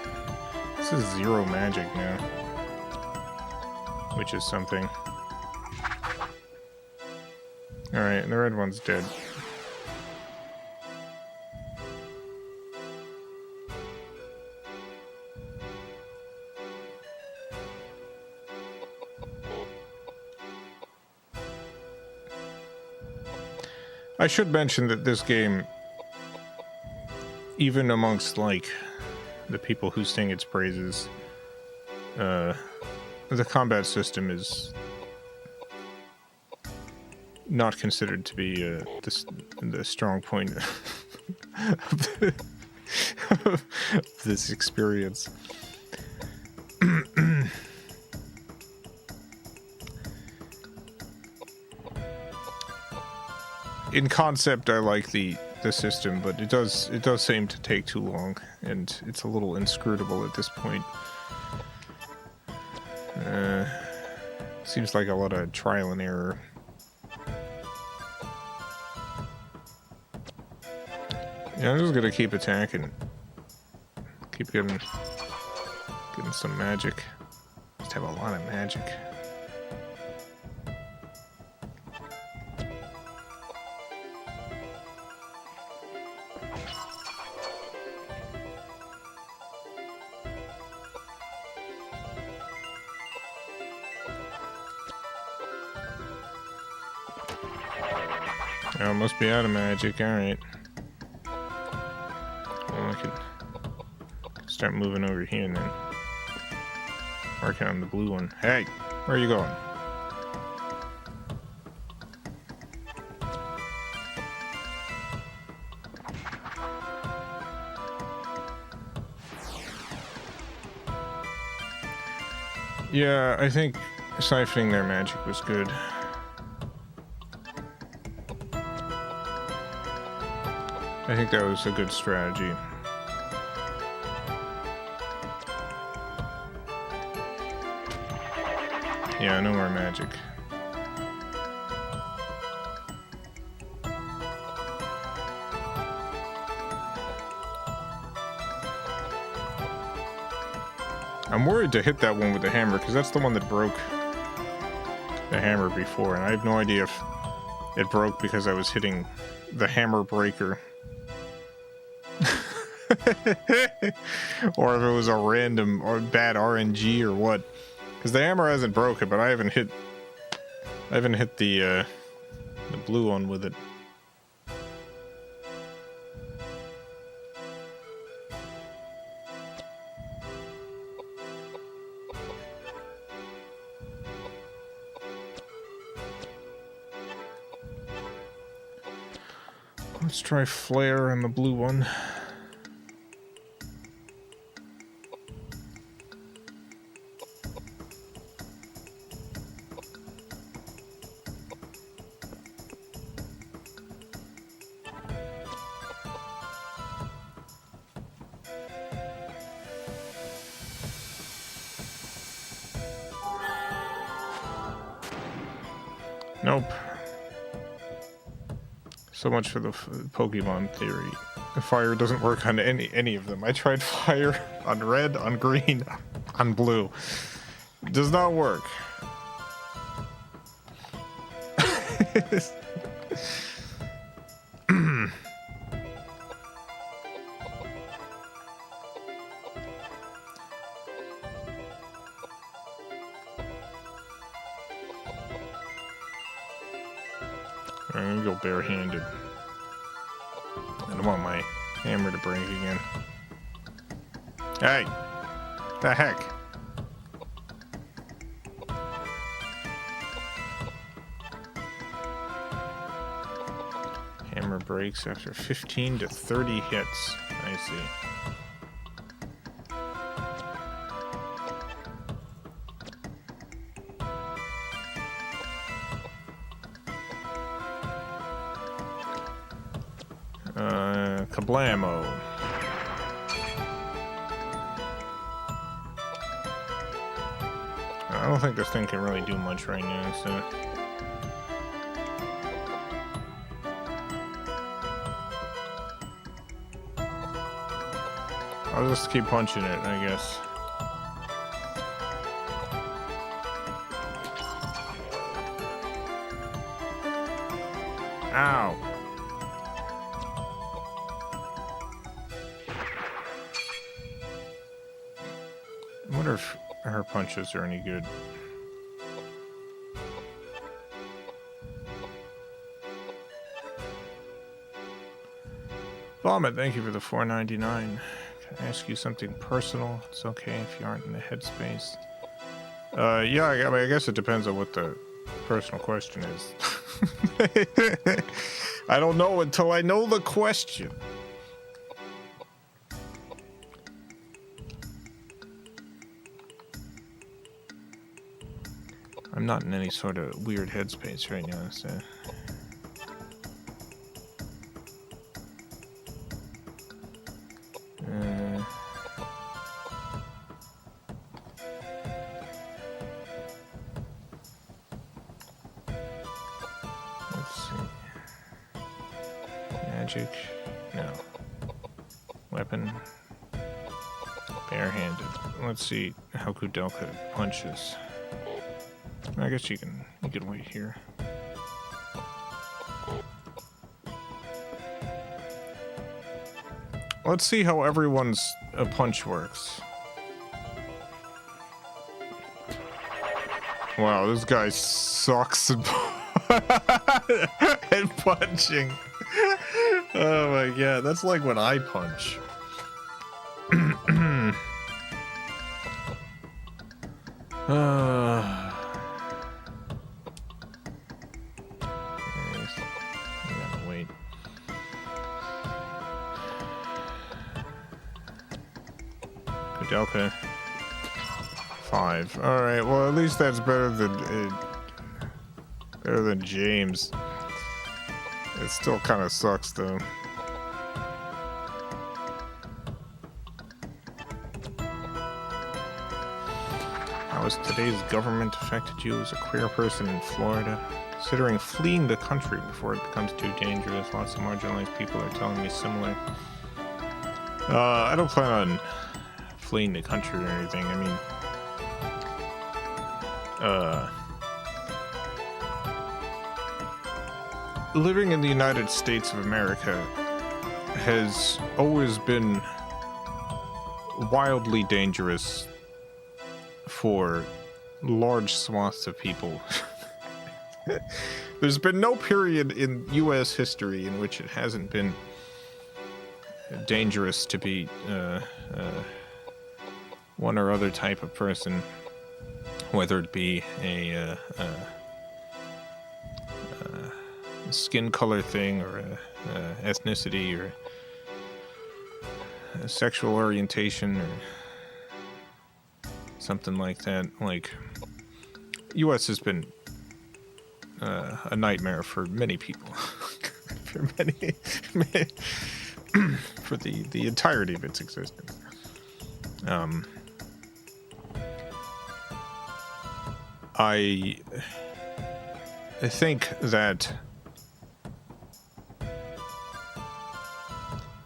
this is 0 magic now, which is something. Alright, the red one's dead. I should mention that this game, even amongst, like, the people who sing its praises, the combat system is not considered to be the strong point of this experience. In concept, I like the system, but it does seem to take too long, and it's a little inscrutable at this point. Seems like a lot of trial and error. Yeah, I'm just gonna keep attacking. Keep getting some magic. Just have a lot of magic. Oh, must be out of magic, alright. Well, I could start moving over here and then working on the blue one. Hey, where are you going? Yeah, I think siphoning their magic was good. I think that was a good strategy. Yeah, no more magic. I'm worried to hit that one with the hammer, because that's the one that broke the hammer before, and I have no idea if it broke because I was hitting the hammer breaker. Or if it was a random or bad RNG or what. Because the hammer hasn't broken, but I haven't hit the blue one with it. Let's try flare on the blue one. Nope. So much for the Pokemon theory. Fire doesn't work on any of them. I tried fire on red, on green, on blue. It does not work. I'm gonna go barehanded. I don't want my hammer to break again. Hey! The heck? Hammer breaks after 15 to 30 hits. I see. Kablamo. I don't think this thing can really do much right now, so... I'll just keep punching it, I guess. Ow! I wonder if her punches are any good. Vomit, thank you for the $4.99. Can I ask you something personal? It's okay if you aren't in the headspace. Yeah, I mean, I guess it depends on what the personal question is. I don't know until I know the question. I'm not in any sort of weird headspace right now, so... Let's see. Magic? No. Weapon? Barehanded. Let's see how Koudelka punches. I guess you can wait here. Let's see how everyone's punch works. Wow, this guy sucks at punching. Oh my god, that's like when I punch. Wait. Koudelka. 5. All right. Well, at least that's better than James. It still kind of sucks, though. How has today's government affected you as a queer person in Florida? Considering fleeing the country before it becomes too dangerous. Lots of marginalized people are telling me similar. I don't plan on fleeing the country or anything. I mean, living in the United States of America has always been wildly dangerous for large swaths of people. There's been no period in U.S. history in which it hasn't been dangerous to be one or other type of person, whether it be a skin color thing or ethnicity or a sexual orientation or something like that. Like, U.S. has been a nightmare for many people. For for the entirety of its existence. I think that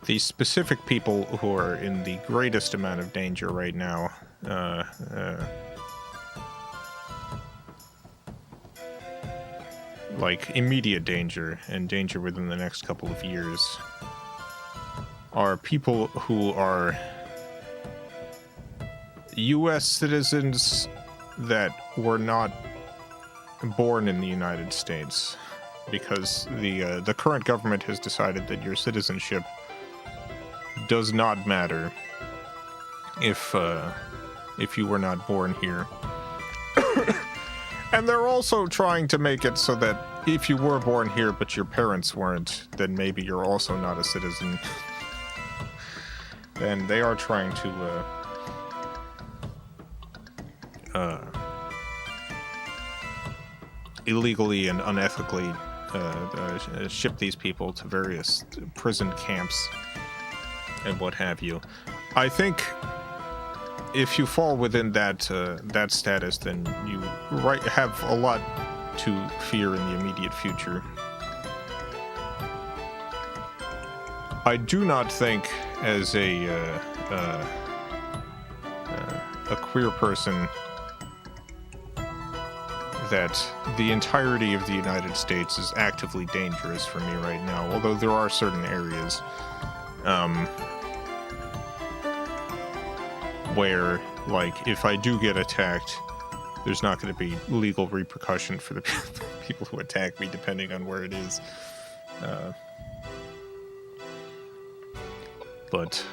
the specific people who are in the greatest amount of danger right now like immediate danger and danger within the next couple of years are people who are U.S. citizens that were not born in the United States, because the current government has decided that your citizenship does not matter if you were not born here. And they're also trying to make it so that if you were born here but your parents weren't, then maybe you're also not a citizen. And they are trying to illegally and unethically ship these people to various prison camps and what have you. I think if you fall within that that status, then you have a lot to fear in the immediate future. I do not think, as a queer person, that the entirety of the United States is actively dangerous for me right now, although there are certain areas where, like, if I do get attacked, there's not going to be legal repercussion for the people who attack me, depending on where it is. But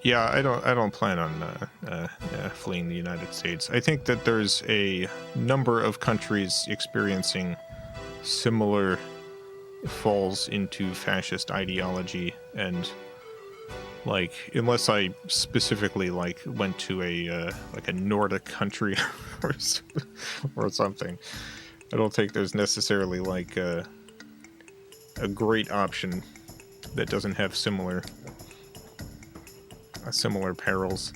yeah, I don't plan on fleeing the United States. I think that there's a number of countries experiencing similar falls into fascist ideology, and like, unless I specifically like went to a Nordic country or something, I don't think there's necessarily like a great option that doesn't have similar perils.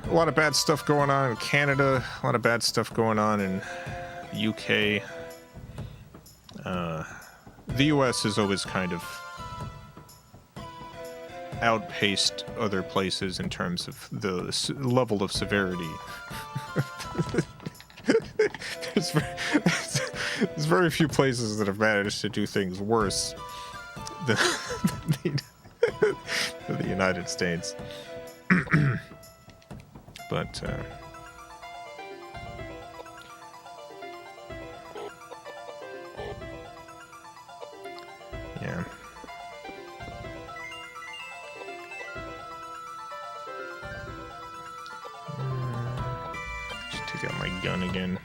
A lot of bad stuff going on in Canada, a lot of bad stuff going on in the UK. The US has always kind of outpaced other places in terms of the level of severity. There's very few places that have managed to do things worse than the United States. But yeah. Just take out my gun again.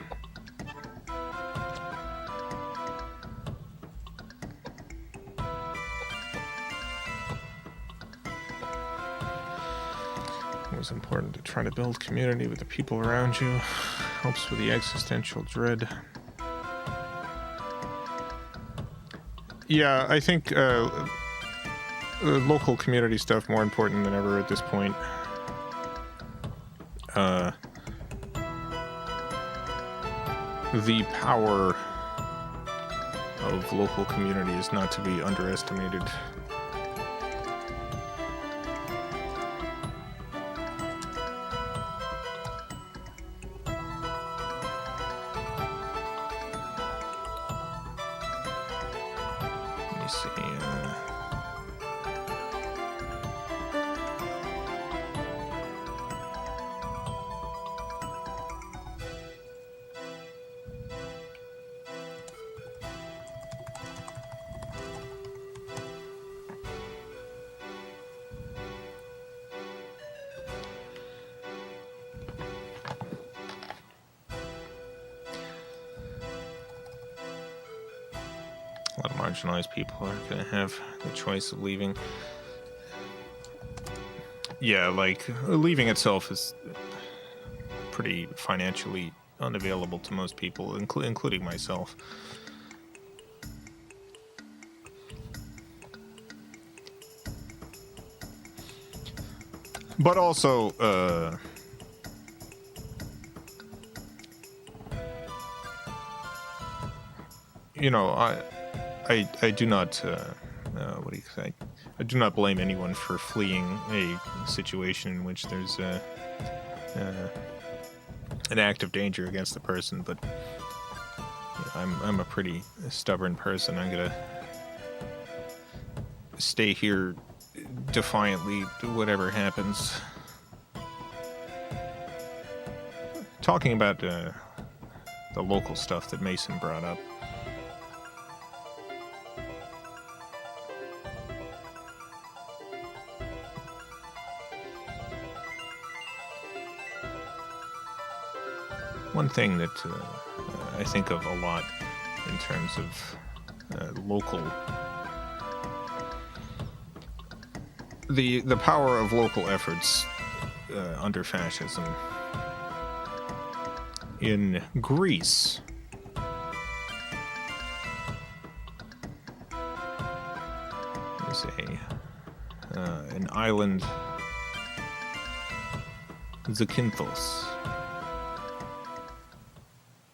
It's important to try to build community with the people around you. Helps with the existential dread. Yeah, I think local community stuff more important than ever at this point. The power of local community is not to be underestimated. A lot of marginalized people are going to have the choice of leaving. Yeah, like, leaving itself is pretty financially unavailable to most people, including myself. But also, you know, I do not, what do you say? I do not blame anyone for fleeing a situation in which there's an act of danger against the person, but you know, I'm a pretty stubborn person. I'm gonna stay here defiantly, whatever happens. Talking about the local stuff that Mason brought up. One thing that I think of a lot in terms of local, the power of local efforts under fascism. In Greece, there's an island, Zakynthos.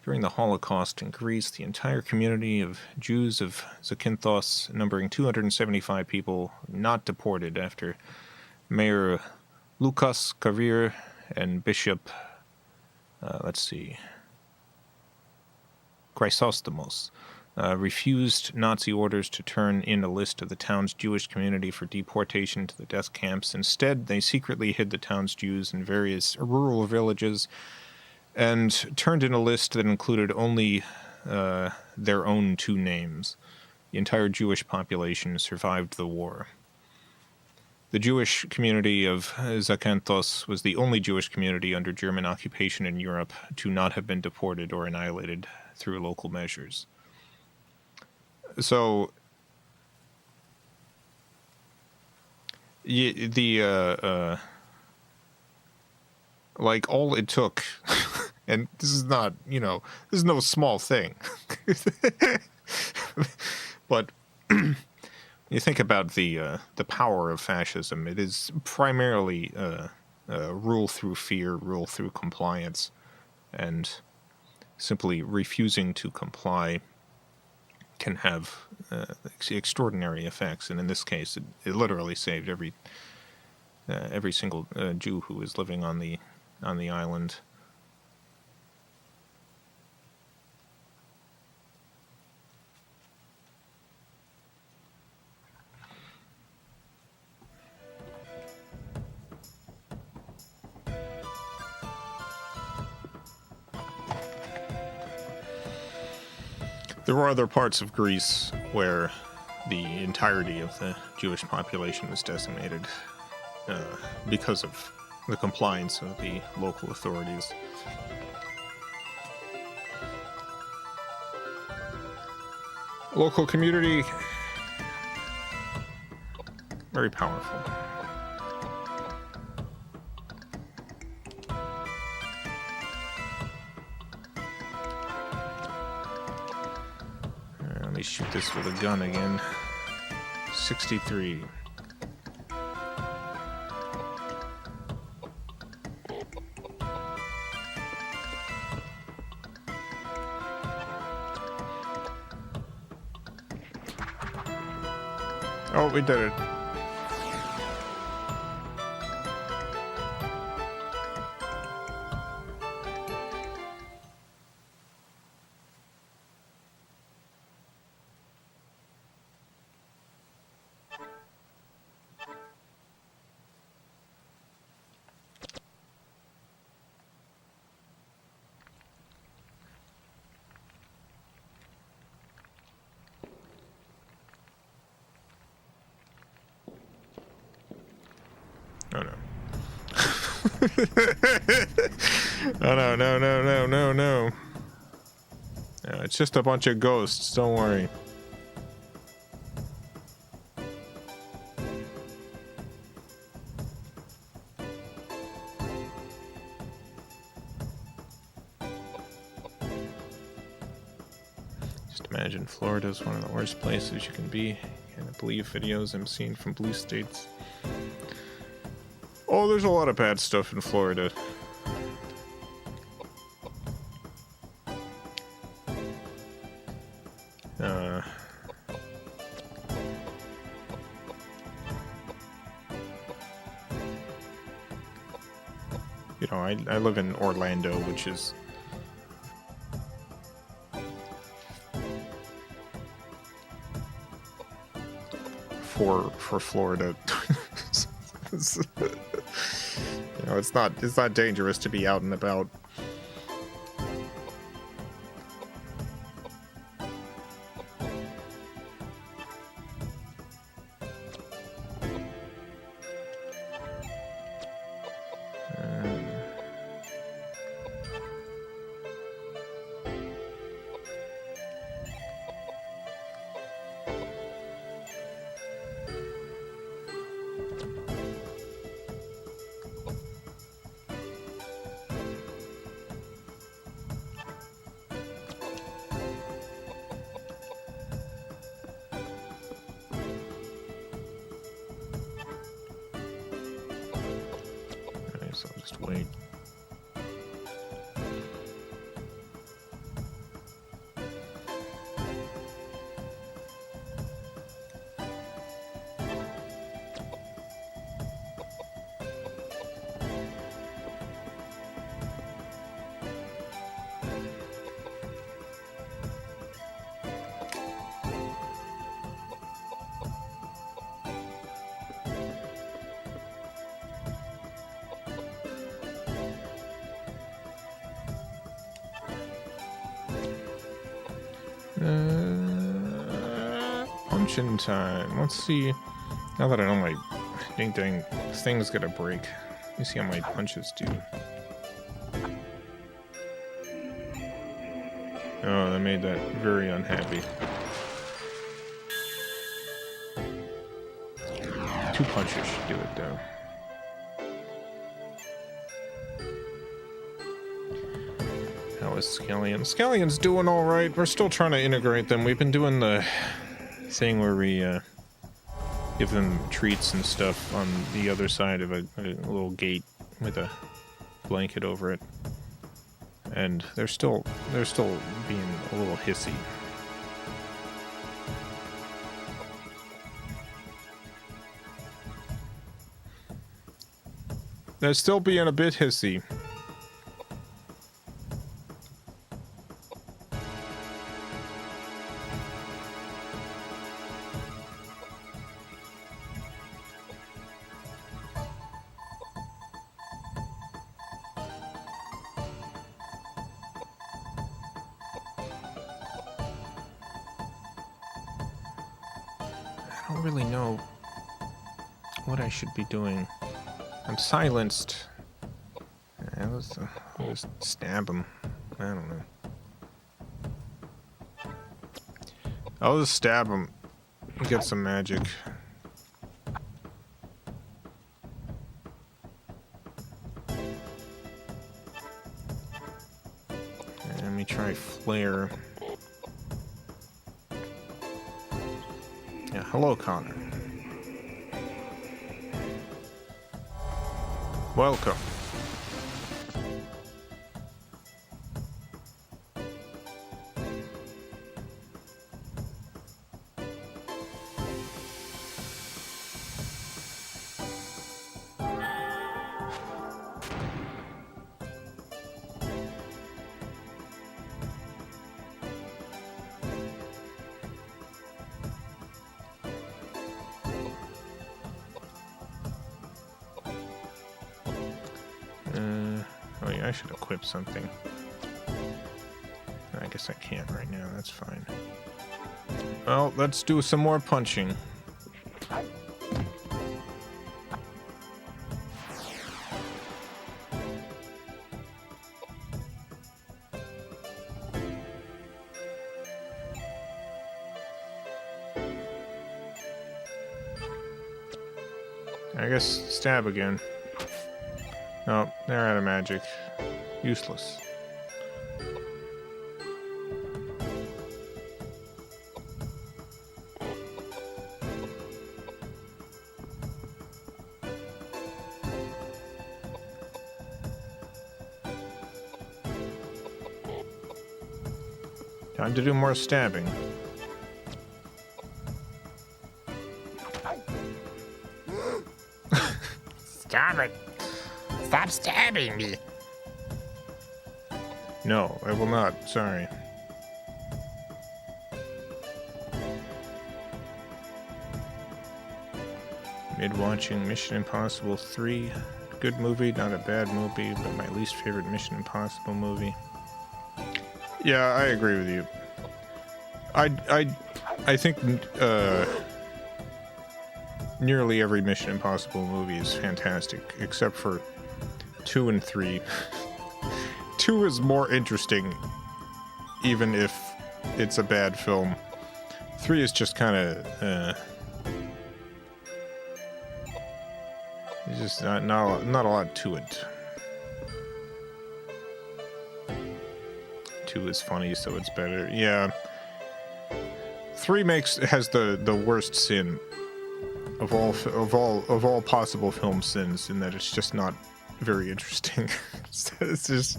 During the Holocaust in Greece, the entire community of Jews of Zakynthos, numbering 275 people, not deported after Mayor Lukas Kavir and Bishop, Chrysostomos, refused Nazi orders to turn in a list of the town's Jewish community for deportation to the death camps. Instead, they secretly hid the town's Jews in various rural villages and turned in a list that included only their own two names. The entire Jewish population survived the war. The Jewish community of Zakynthos was the only Jewish community under German occupation in Europe to not have been deported or annihilated through local measures. So, like, all it took, and this is not, this is no small thing, but you think about the power of fascism. It is primarily rule through fear, rule through compliance, and simply refusing to comply can have extraordinary effects. And in this case, it literally saved every single Jew who was living on the island. There were other parts of Greece where the entirety of the Jewish population was decimated because of the compliance of the local authorities. Local community, very powerful. Let me shoot this with a gun again. 63. Oh, we did it. Oh no. Oh no, no, no, no, no, no. No, it's just a bunch of ghosts, don't worry. Just imagine Florida is one of the worst places you can be. Can't believe videos I'm seeing from blue states. Oh, there's a lot of bad stuff in Florida. You know, I live in Orlando, which is for Florida. You know, it's not dangerous to be out and about. So I'll just wait. Punching time. Let's see. Now that I know my ding this thing's gonna break. Let me see how my punches do. Oh, that made that very unhappy. 2 punches should do it though. How is Scallion? Scallion's doing alright. We're still trying to integrate them. We've been doing the thing where we give them treats and stuff on the other side of a little gate with a blanket over it. And they're still being a little hissy. They're still being a bit hissy. I don't really know what I should be doing. I'm silenced. I'll just stab him. I don't know. I'll just stab him and get some magic. And let me try flare. Yeah, hello, Connor. Welcome. Oh yeah, I should equip something. I guess I can't right now, that's fine. Well, let's do some more punching. I guess stab again. No, they're out of magic. Useless. Time to do more stabbing. Stop it! Stop stabbing me. No, I will not. Sorry. Mid-watching Mission Impossible 3. Good movie, not a bad movie, but my least favorite Mission Impossible movie. Yeah, I agree with you. I think nearly every Mission Impossible movie is fantastic, except for 2 and 3. 2 is more interesting, even if it's a bad film. 3 is just kind of, it's just not a lot to it. 2 is funny, so it's better. Yeah. 3 has the worst sin of all possible film sins, in that it's just not very interesting. It's just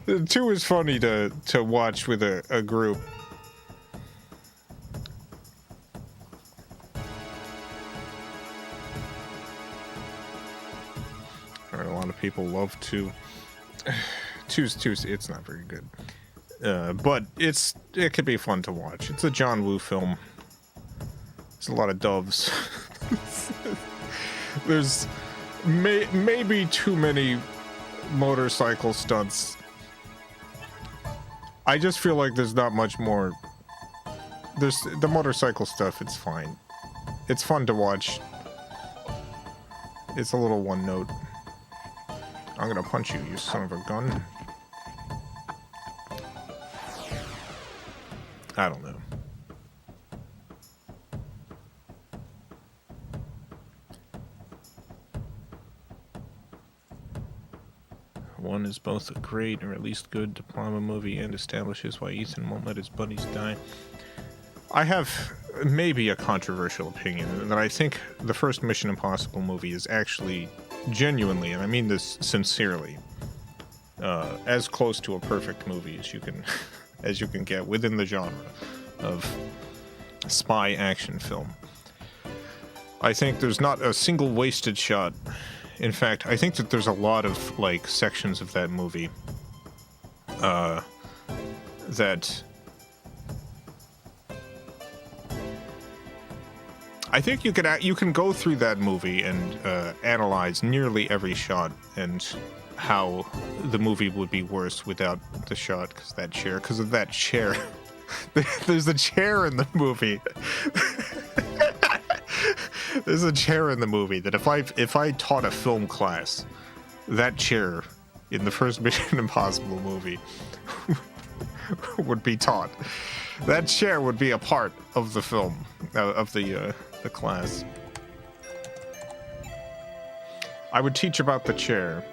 2 is funny to watch with a group. A lot of people love 2. 2's it's not very good. But it could be fun to watch. It's a John Woo film. There's a lot of doves. There's maybe too many motorcycle stunts. I just feel like there's not much more. There's the motorcycle stuff, it's fine. It's fun to watch. It's a little one note. I'm gonna punch you, you son of a gun. I don't know. One is both a great, or at least good, diploma movie and establishes why Ethan won't let his buddies die. I have maybe a controversial opinion, in that I think the first Mission Impossible movie is actually genuinely, and I mean this sincerely, as close to a perfect movie as you can as you can get within the genre of spy action film. I think there's not a single wasted shot. In fact, I think that there's a lot of like sections of that movie that I think you can go through that movie and analyze nearly every shot and how the movie would be worse without the shot, because of that chair. There's a chair in the movie. There's a chair in the movie that if I taught a film class, that chair in the first Mission Impossible movie would be taught. That chair would be a part of the film, of the class. I would teach about the chair.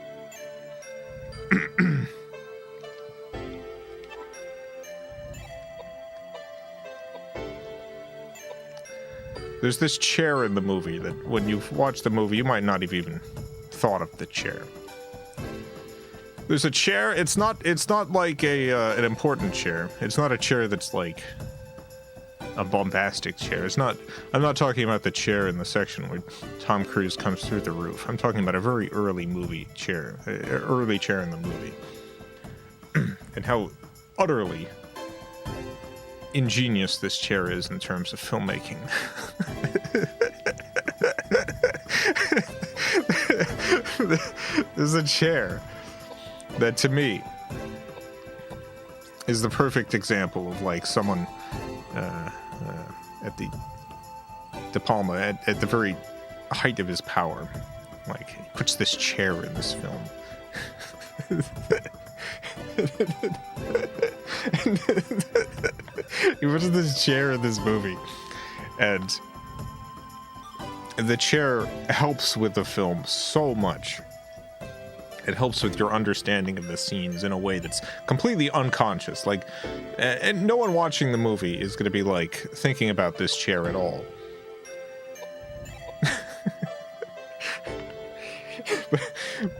There's this chair in the movie that when you watch the movie, you might not have even thought of the chair. There's a chair. It's not like an important chair. It's not a chair that's like a bombastic chair. I'm not talking about the chair in the section where Tom Cruise comes through the roof. I'm talking about a very early movie chair, early chair in the movie, and how utterly ingenious this chair is in terms of filmmaking. There's a chair that, to me, is the perfect example of like someone at the De Palma at the very height of his power, like he puts this chair in this film. He puts this chair in this movie, and the chair helps with the film so much. It helps with your understanding of the scenes in a way that's completely unconscious. Like, and no one watching the movie is going to be like thinking about this chair at all.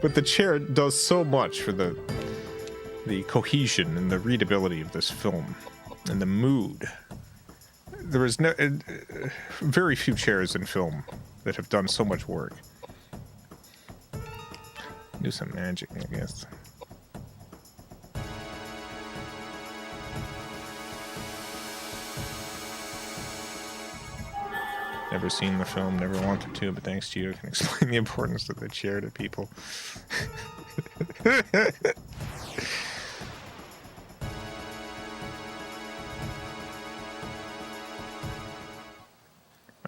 but the chair does so much for the cohesion and the readability of this film and the mood. There is very few chairs in film that have done so much work. Do some magic, I guess. Never seen the film, never wanted to, but thanks to you, I can explain the importance of the chair to people. My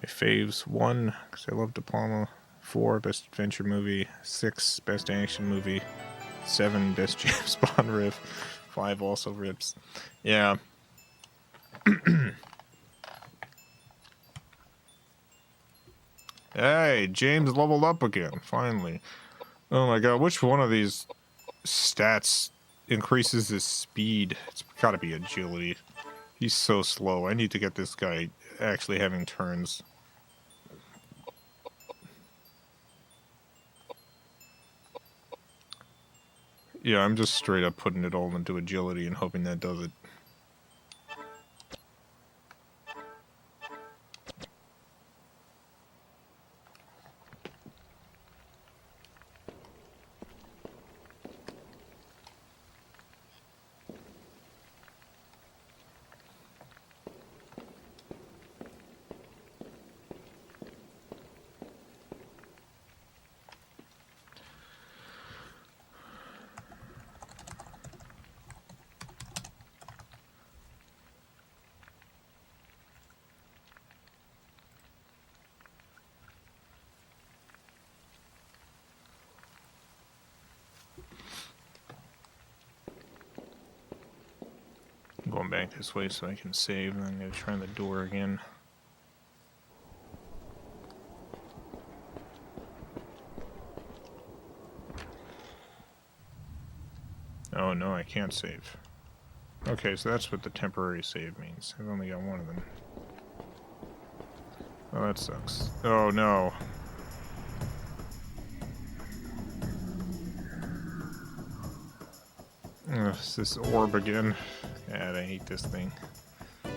faves: 1, because I love De Palma. 4, best adventure movie. 6, best action movie. 7, best James Bond riff. 5, also rips. Yeah. Hey, James leveled up again, finally. Oh my god, which one of these stats increases his speed? It's gotta be agility. He's so slow. I need to get this guy actually having turns. Yeah, I'm just straight up putting it all into agility and hoping that does it. I'm going back this way so I can save, and I'm going to try the door again. Oh no, I can't save. Okay, so that's what the temporary save means. I've only got one of them. Oh, that sucks. Oh no. Ugh, it's this orb again. God, I hate this thing.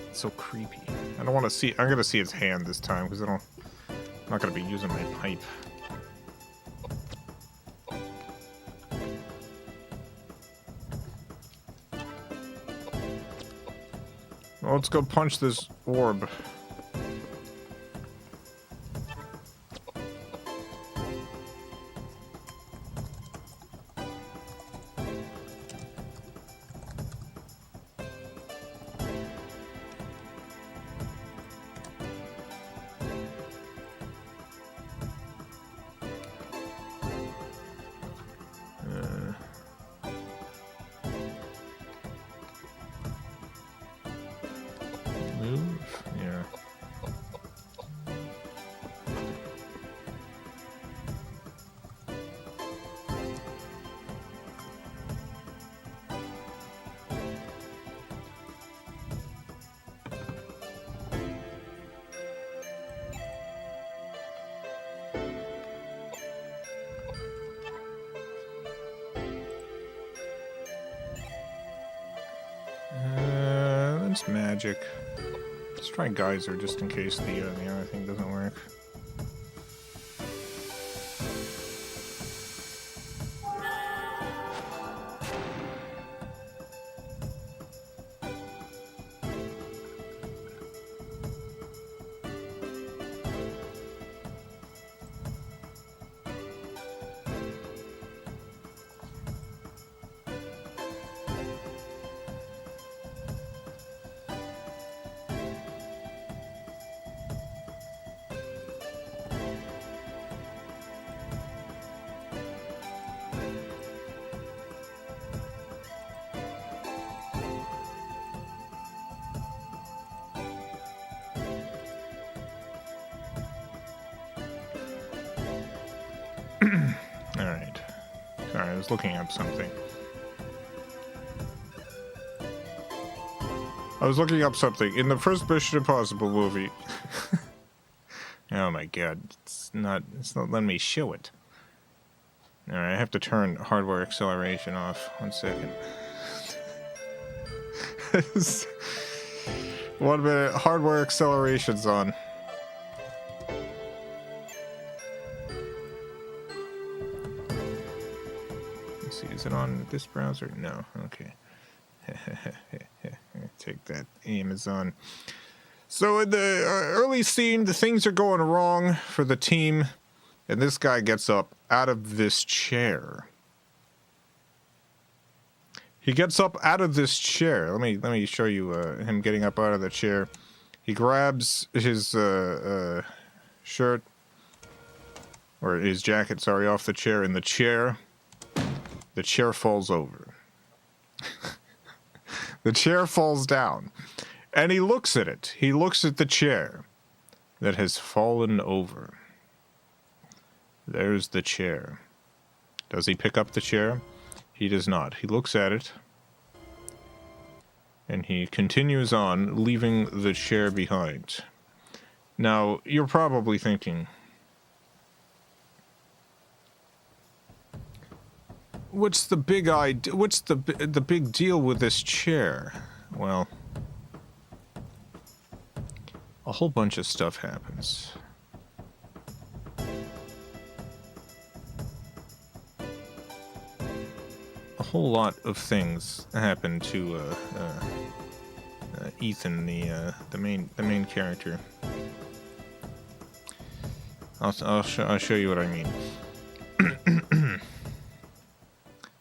It's so creepy. I don't want to see. I'm gonna see its hand this time because I'm not gonna be using my pipe. Well, let's go punch this orb. Move? Yeah. That's magic. Let's try Geyser just in case the other thing doesn't work. Alright. Sorry, I was looking up something. In the first Mission Impossible movie. Oh my god, it's not letting me show it. Alright, I have to turn hardware acceleration off. 1 second. 1 minute, hardware acceleration's on. it on this browser? No. Okay. Take that, Amazon. So in the early scene, the things are going wrong for the team, and this guy gets up out of this chair. He gets up out of this chair. Let me show you him getting up out of the chair. He grabs his shirt, or his jacket, sorry, off the chair, and the chair falls over. The chair falls down, and he looks at it. He looks at the chair that has fallen over. There's the chair. Does he pick up the chair? He does not. He looks at it, and he continues on, leaving the chair behind. Now, you're probably thinking, what's the big idea? What's the big deal with this chair? Well, a whole bunch of stuff happens. A whole lot of things happen to Ethan, the main character. I'll show you what I mean.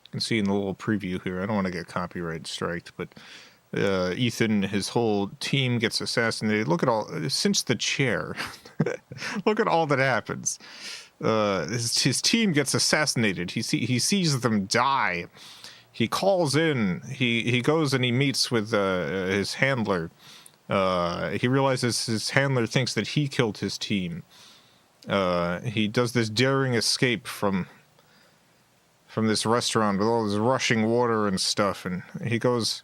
You can see in the little preview here. I don't want to get copyright striked, but Ethan, his whole team gets assassinated. Look at all, since the chair. Look at all that happens. His team gets assassinated. He sees them die. He calls in. He goes and he meets with his handler. He realizes his handler thinks that he killed his team. He does this daring escape from this restaurant with all this rushing water and stuff, and he goes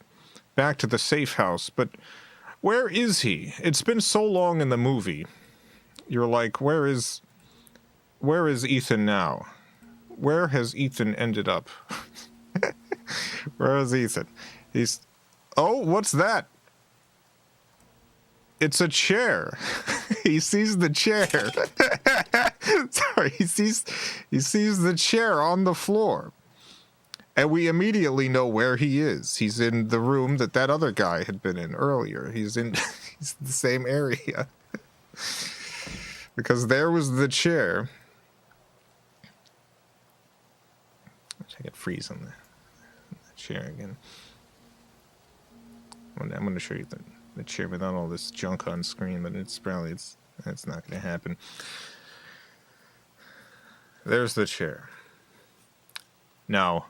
back to the safe house. But where is he? It's been so long in the movie. You're like, where is Ethan now? Where has Ethan ended up? Where is Ethan? Oh, what's that? It's a chair. He sees the chair. Sorry, he sees the chair on the floor. And we immediately know where he is. He's in the room that other guy had been in earlier. He's in the same area. Because there was the chair. I could freeze on the chair again. I'm going to show you the chair without all this junk on screen, but it's not going to happen. There's the chair. Now,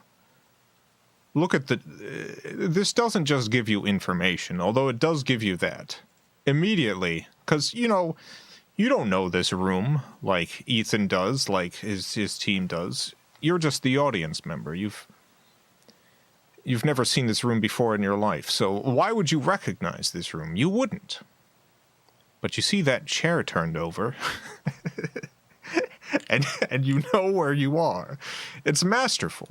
look at this doesn't just give you information, although it does give you that immediately, because, you don't know this room like Ethan does, like his team does. You're just the audience member. You've never seen this room before in your life, so why would you recognize this room? You wouldn't. But you see that chair turned over, and you know where you are. It's masterful.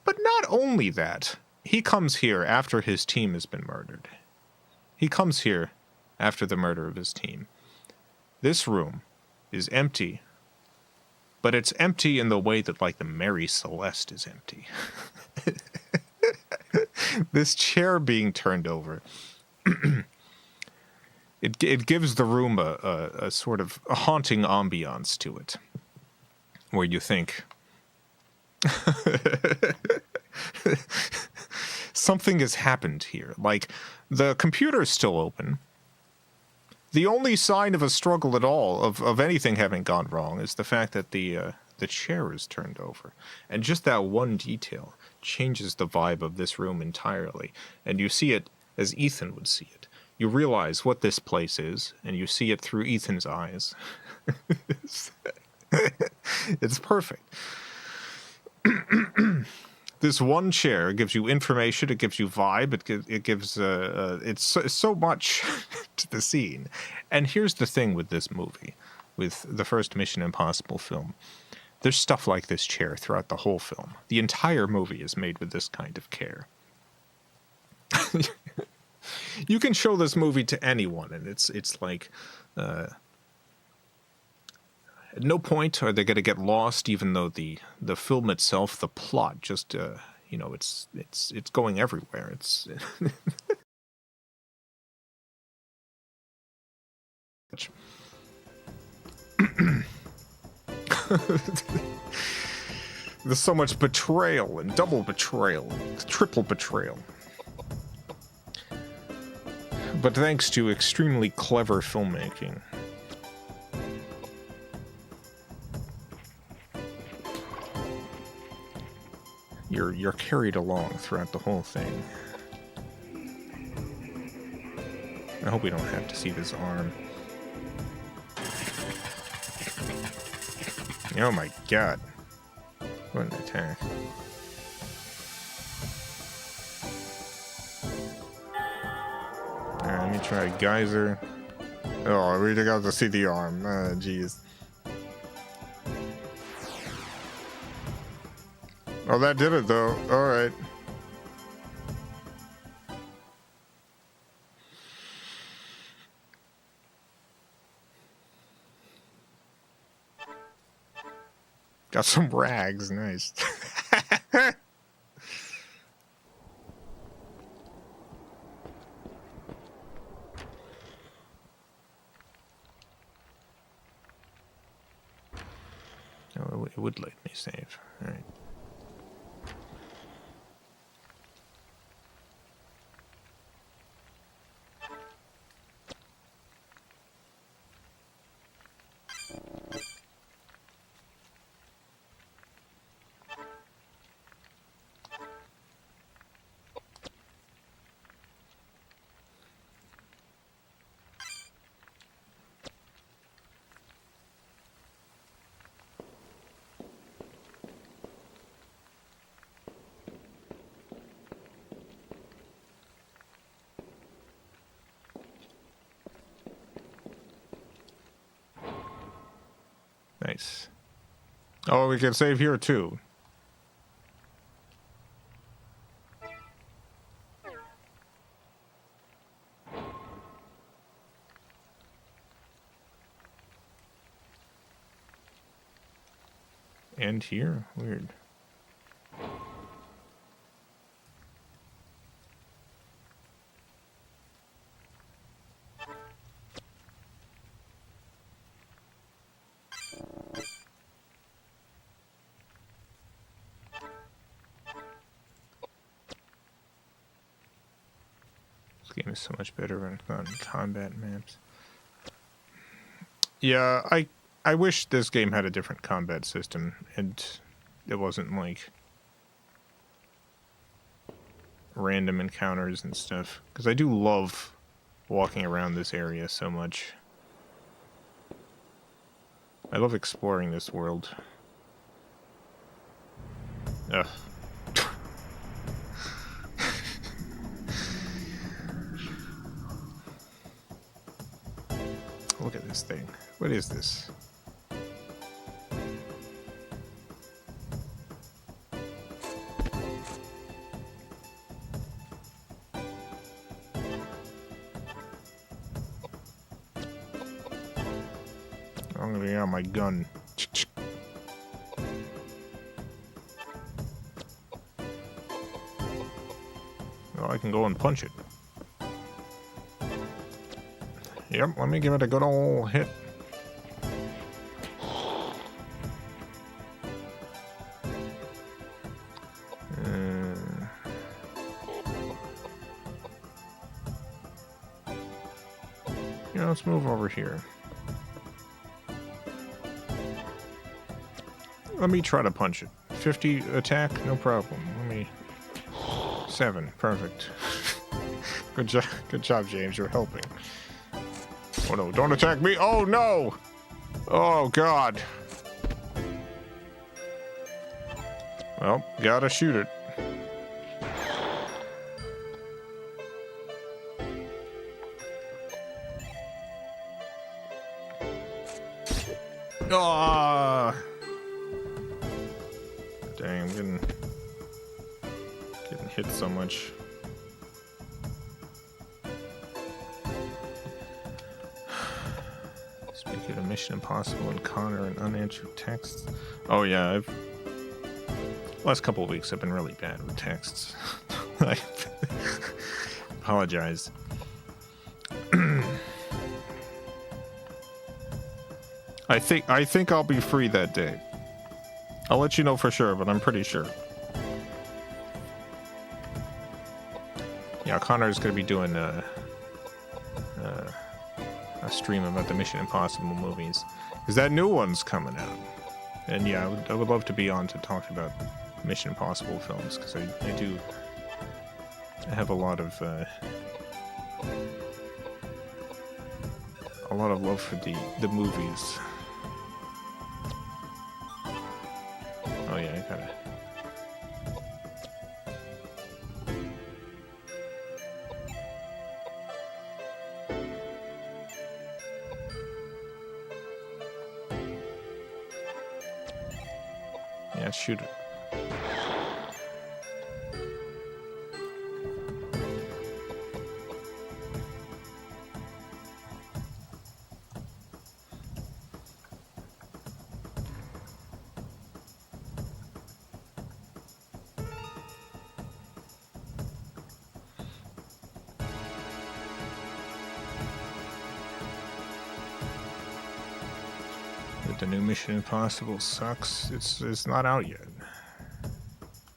But not only that, he comes here after his team has been murdered. He comes here after the murder of his team. This room is empty, but it's empty in the way that, like, the Mary Celeste is empty. This chair being turned over, it gives the room a sort of a haunting ambiance to it, where you think something has happened here. Like, the computer is still open. The only sign of a struggle at all, of anything having gone wrong, is the fact that the chair is turned over. And just that one detail changes the vibe of this room entirely. And you see it as Ethan would see it. You realize what this place is, and you see it through Ethan's eyes. It's perfect. This one chair gives you information, it gives you vibe, it gives it's so much to the scene. And here's the thing with this movie, with the first Mission Impossible film. There's stuff like this chair throughout the whole film. The entire movie is made with this kind of care. You can show this movie to anyone, and it's like, at no point are they going to get lost, even though the film itself, the plot, just you know, it's going everywhere. It's there's so much betrayal and double betrayal, and triple betrayal. But thanks to extremely clever filmmaking. You're carried along throughout the whole thing. I hope we don't have to see this arm. Oh my god. What an attack. Alright, let me try Geyser. Oh, I really got to see the arm. Jeez. Oh, that did it though. Alright. Got some rags, nice. Oh, it would let me save. Alright. Nice. Oh, we can save here too. And here? Weird. This game is so much better on combat maps. Yeah, I wish this game had a different combat system and it wasn't like random encounters and stuff, because I do love walking around this area so much. I love exploring this world. Ugh. Look at this thing. What is this? I'm gonna get out my gun. Oh, I can go and punch it. Yep, let me give it a good old hit. Yeah, let's move over here. Let me try to punch it. 50 attack, no problem. Let me... 7, perfect. Good job, James. You're helping. Oh no! Don't attack me! Oh no! Oh god! Well, gotta shoot it. Ah! Dang, I'm getting hit so much. Speaking of Mission Impossible, encounter and unanswered texts. Oh yeah, Last couple of weeks I've been really bad with texts. I apologize. I think I'll be free that day. I'll let you know for sure, but I'm pretty sure. Yeah, Connor's gonna be doing a stream about the Mission Impossible movies, because that new one's coming out. And yeah, I would love to be on to talk about Mission Impossible films, because I do have a lot of love for the movies. Oh yeah, I gotta. Yeah, shoot it. The new Mission Impossible sucks. It's not out yet.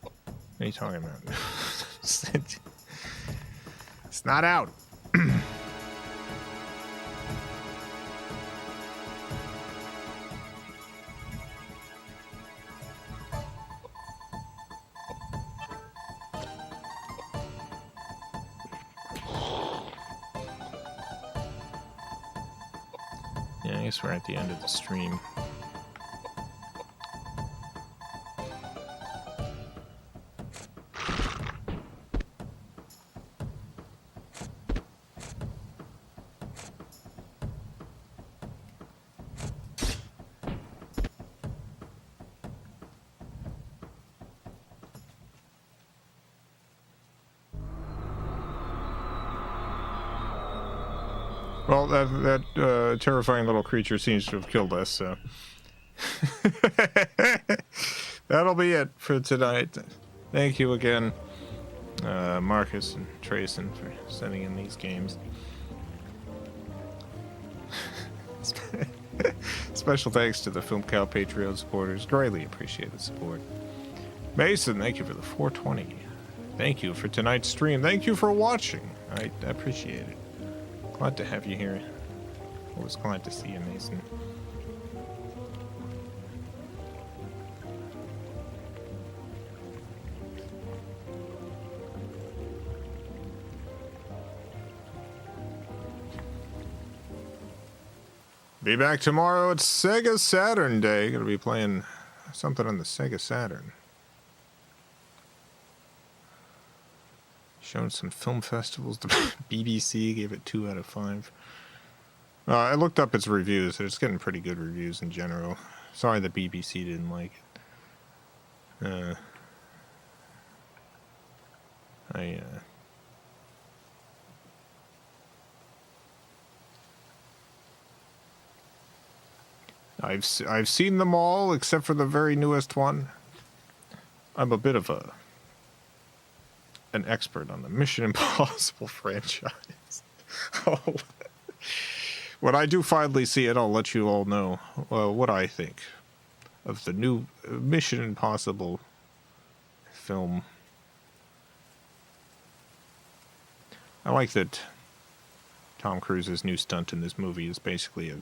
What are you talking about? It's not out. Yeah, I guess we're at the end of the stream. Well, that terrifying little creature seems to have killed us, so... That'll be it for tonight. Thank you again, Marcus and Trayson, for sending in these games. Special thanks to the FilmCow Patreon supporters. Greatly appreciate the support. Mason, thank you for the 420. Thank you for tonight's stream. Thank you for watching. I appreciate it. Glad to have you here. Always glad to see you, Mason. Be back tomorrow. It's Sega Saturn Day. Gonna be playing something on the Sega Saturn. Shown some film festivals. The BBC gave it 2 out of 5. I looked up its reviews. It's getting pretty good reviews in general. Sorry the BBC didn't like it. I've seen them all except for the very newest one. I'm a bit of an expert on the Mission Impossible franchise. When I do finally see it, I'll let you all know what I think of the new Mission Impossible film. I like that Tom Cruise's new stunt in this movie is basically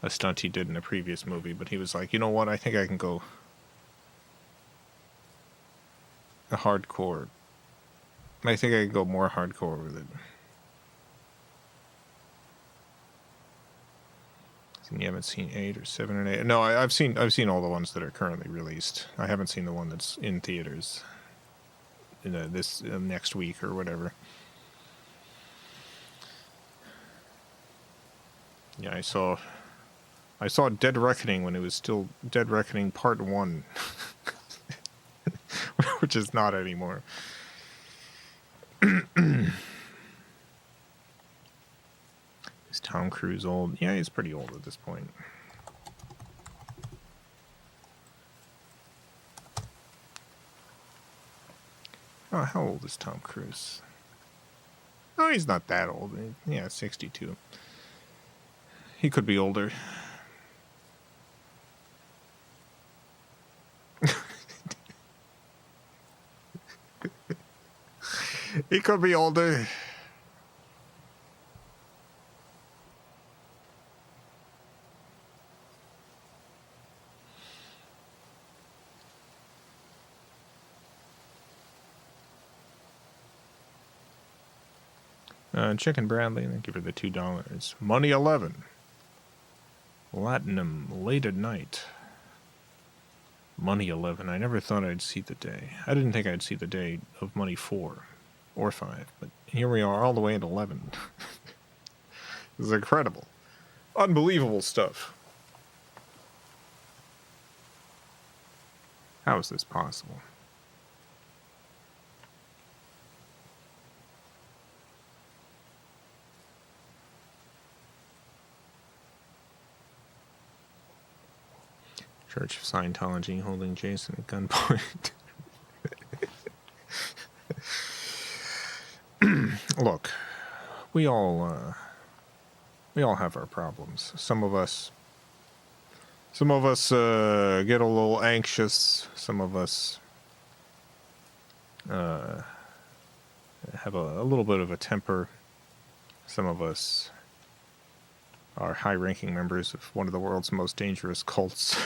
a stunt he did in a previous movie, but he was like, you know what, I think I can go hardcore. I think I can go more hardcore with it. You haven't seen 8 or 7 or 8? No, I've seen all the ones that are currently released. I haven't seen the one that's in theaters in this next week or whatever. Yeah, I saw Dead Reckoning when it was still Dead Reckoning Part 1, which is not anymore. Is Tom Cruise old? Yeah, he's pretty old at this point. Oh, how old is Tom Cruise? Oh, he's not that old. Yeah, 62. He could be older. He could be older. Chicken Bradley, thank you for the $2. Money 11. Latinum, late at night. Money 11. I never thought I'd see the day. I didn't think I'd see the day of Money 4 or 5, but here we are all the way at 11. This is incredible. Unbelievable stuff. How is this possible? Church of Scientology holding Jason at gunpoint. Look, we all have our problems. Some of us get a little anxious. Some of us have a little bit of a temper. Some of us are high-ranking members of one of the world's most dangerous cults.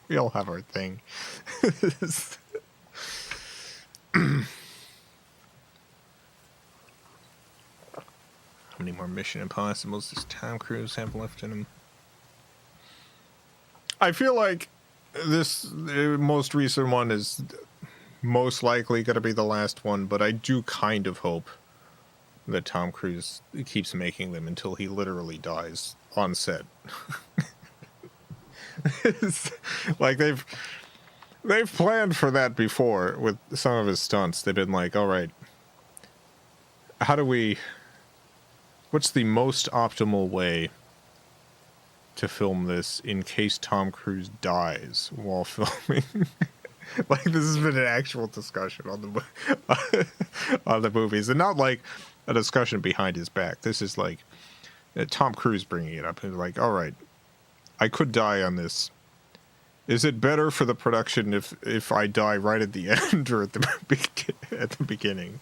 we all have our thing. How many more Mission Impossibles does Tom Cruise have left in him? I feel like this most recent one is most likely going to be the last one, but I do kind of hope that Tom Cruise keeps making them until he literally dies on set. Like they've planned for that before with some of his stunts. They've been like, all right, what's the most optimal way to film this in case Tom Cruise dies while filming? Like, this has been an actual discussion on the movies, and not like a discussion behind his back. This is like Tom Cruise bringing it up. He's like, all right, I could die on this. Is it better for the production if I die right at the end or at the beginning?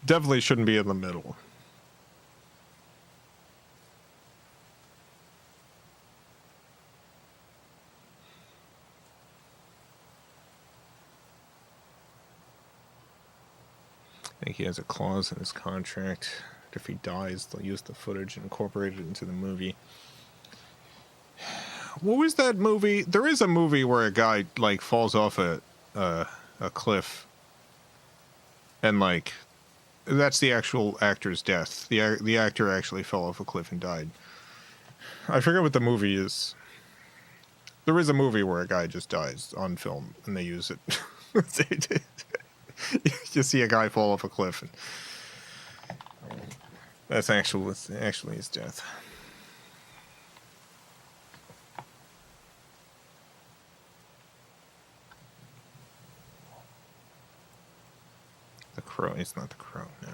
Definitely shouldn't be in the middle. I think he has a clause in his contract. If he dies, they'll use the footage and incorporate it into the movie. What was that movie? There is a movie where a guy like falls off a cliff, and like that's the actual actor's death. The actor actually fell off a cliff and died. I forget what the movie is. There is a movie where a guy just dies on film, and they use it. You see a guy fall off a cliff, and that's actually his death. The Crow. It's not The Crow, no.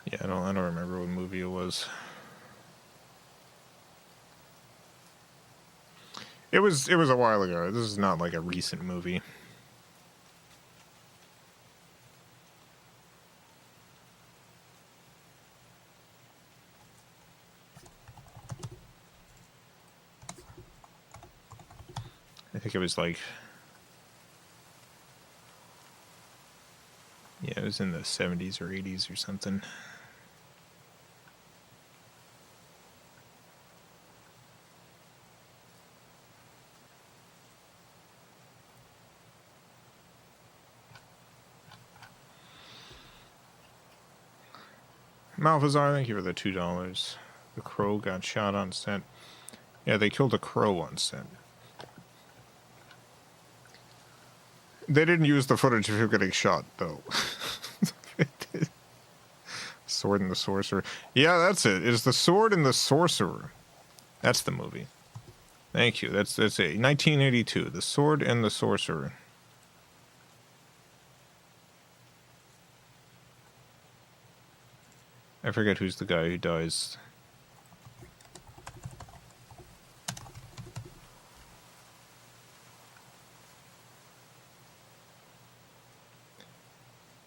Yeah, I don't remember what movie it was. It was a while ago. This is not like a recent movie. I think it was like, yeah, it was in the 70s or 80s or something. Malfazar, thank you for the $2. The crow got shot on set. Yeah, they killed a crow on set. They didn't use the footage of him getting shot, though. Sword and the Sorcerer. Yeah, that's it. It's The Sword and the Sorcerer. That's the movie. Thank you. That's it. 1982. The Sword and the Sorcerer. I forget who's the guy who dies.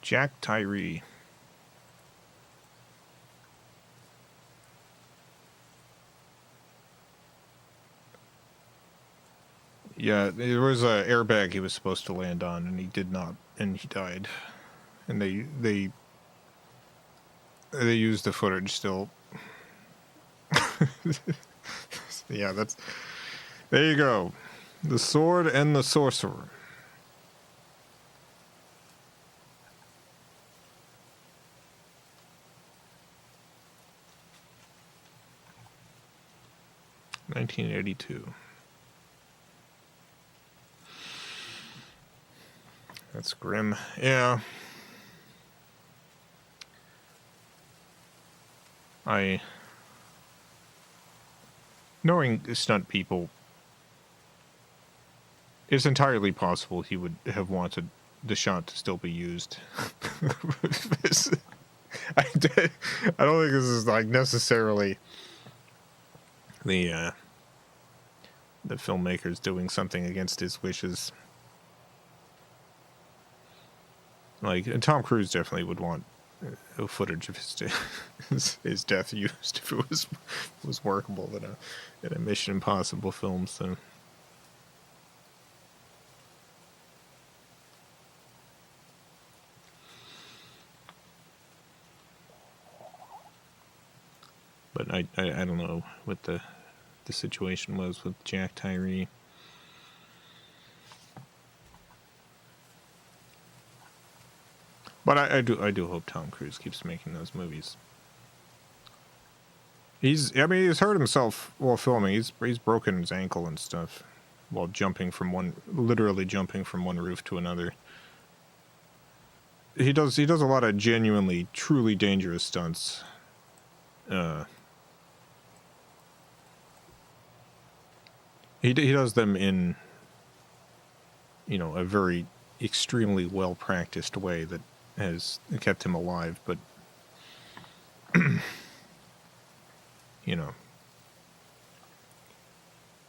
Jack Tyree. Yeah, there was an airbag he was supposed to land on, and he did not, and he died. And they used the footage still. Yeah, that's... There you go. The Sword and the Sorcerer. $1982. That's grim. Yeah. Knowing stunt people, it's entirely possible he would have wanted the shot to still be used. I don't think this is like necessarily the filmmakers doing something against his wishes. Like, Tom Cruise definitely would want footage of his death used if it was workable in a Mission Impossible film. So, but I don't know what the situation was with Jack Tyree. But I do hope Tom Cruise keeps making those movies. He's hurt himself while filming. He's broken his ankle and stuff while literally jumping from one roof to another. He does a lot of genuinely, truly dangerous stunts. He does them in, a very extremely well practiced way that has kept him alive, but you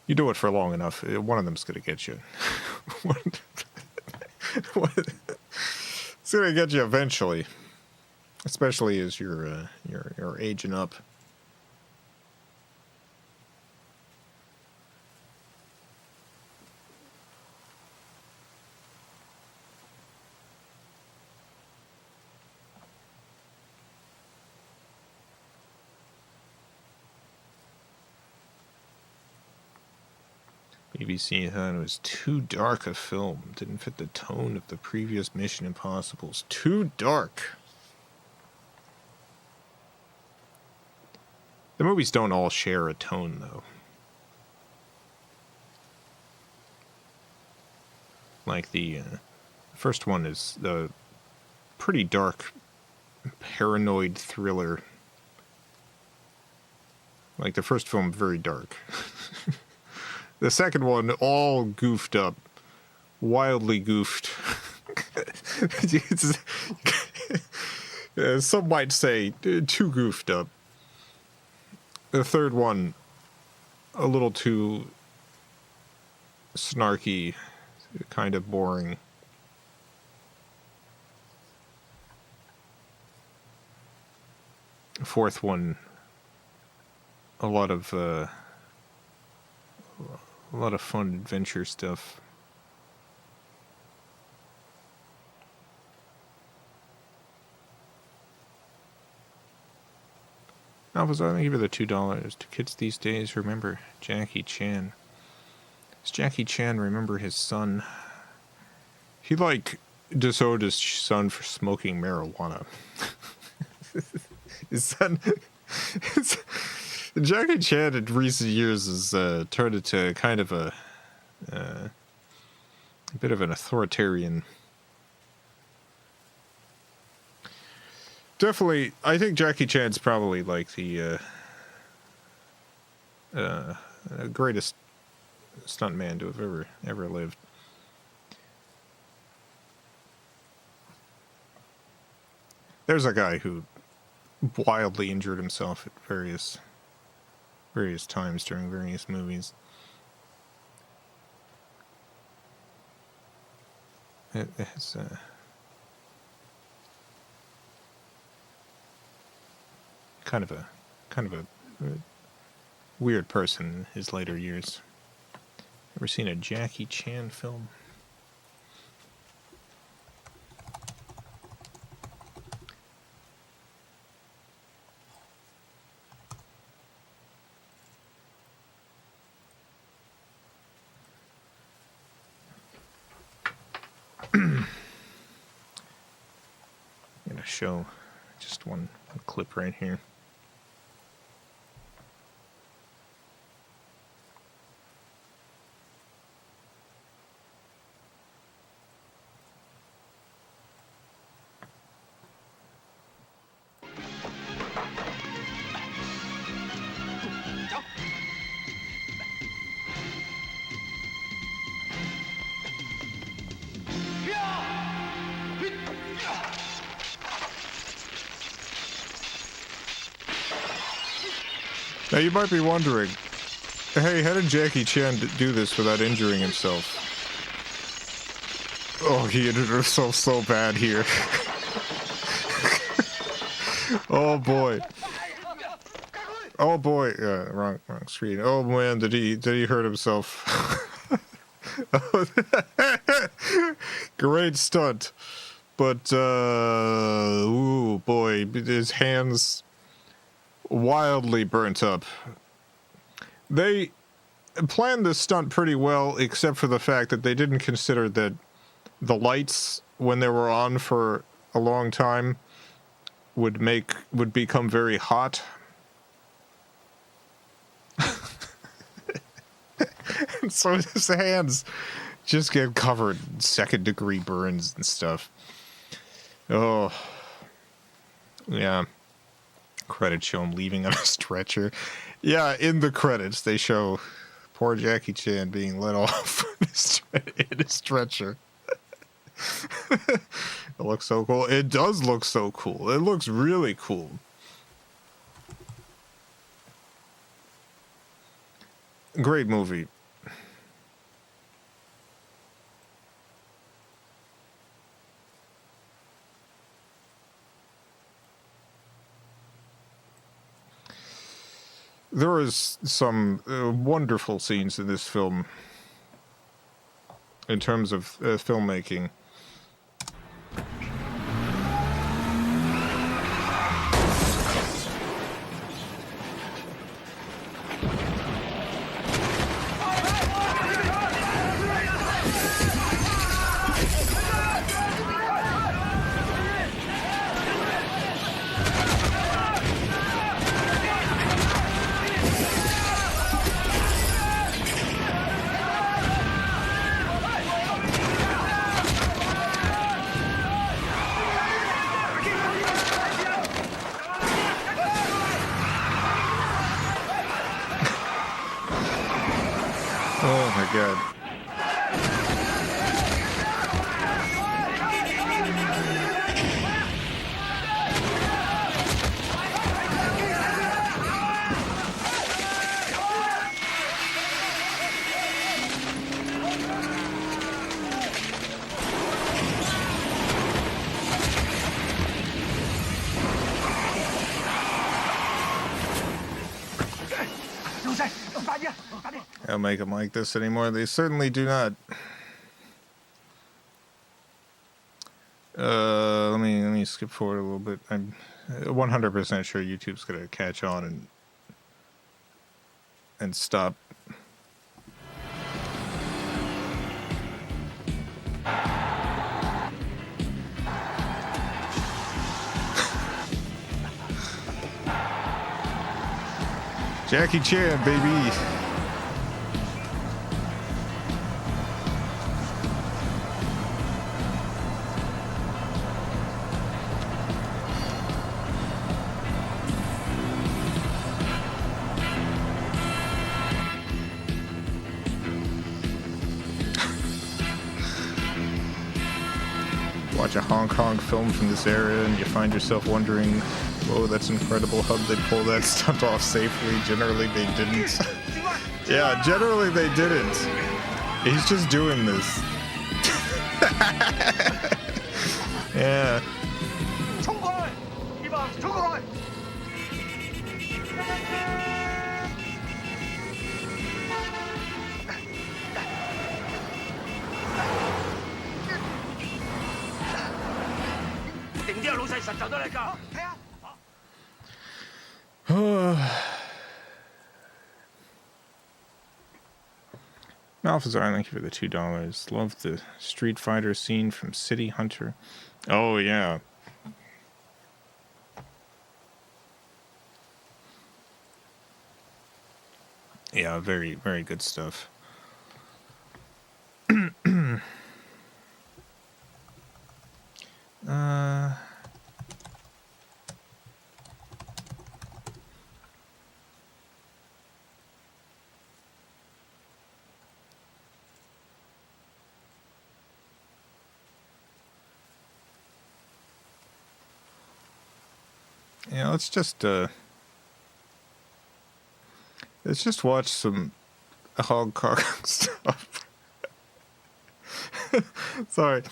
do it for long enough, one of them's gonna get you. It's gonna get you eventually, especially as you're aging up. BBC thought it was too dark a film. Didn't fit the tone of the previous Mission Impossibles. Too dark. The movies don't all share a tone, though. Like the first one is the pretty dark, paranoid thriller. Like the first film, very dark. The second one, all goofed up. Wildly goofed. Some might say too goofed up. The third one, a little too snarky, kind of boring. The fourth one, a lot of fun adventure stuff. Alphas, I give it the $2. To kids these days, remember Jackie Chan. Does Jackie Chan remember his son? He disowned his son for smoking marijuana. His Jackie Chan in recent years has turned into kind of a bit of an authoritarian. Definitely, I think Jackie Chan's probably like the greatest stuntman to have ever lived. There's a guy who wildly injured himself at various times during various movies. It's kind of a weird person in his later years. Ever seen a Jackie Chan film? I'm gonna show just one clip right here. Now you might be wondering, hey, how did Jackie Chan do this without injuring himself? Oh, he injured himself so bad here. Oh boy. Oh boy. Yeah, wrong screen. Oh man, did he hurt himself? Great stunt. But ooh boy, his hands wildly burnt up. They planned this stunt pretty well, except for the fact that they didn't consider that the lights, when they were on for a long time, would become very hot. And so his hands just get covered in second-degree burns and stuff. Oh, yeah. Credits show him leaving on a stretcher. Yeah, in the credits they show poor Jackie Chan being let off in a stretcher. It looks so cool. It does look so cool. It looks really cool. Great movie. There is some wonderful scenes in this film in terms of filmmaking. Oh my god. I don't make them like this anymore. They certainly do not. Let me skip forward a little bit. I'm 100% sure YouTube's gonna catch on and stop. Jackie Chan, baby. Watch a Hong Kong film from this era and you find yourself wondering, whoa, that's incredible. How'd they pull that stunt off safely? Generally, they didn't. Yeah, generally, they didn't. He's just doing this. Yeah. Malphazar, thank you for the $2. Love the Street Fighter scene from City Hunter. Oh, yeah. Yeah, very, very good stuff. Yeah, let's just watch some Hong Kong stuff. Sorry.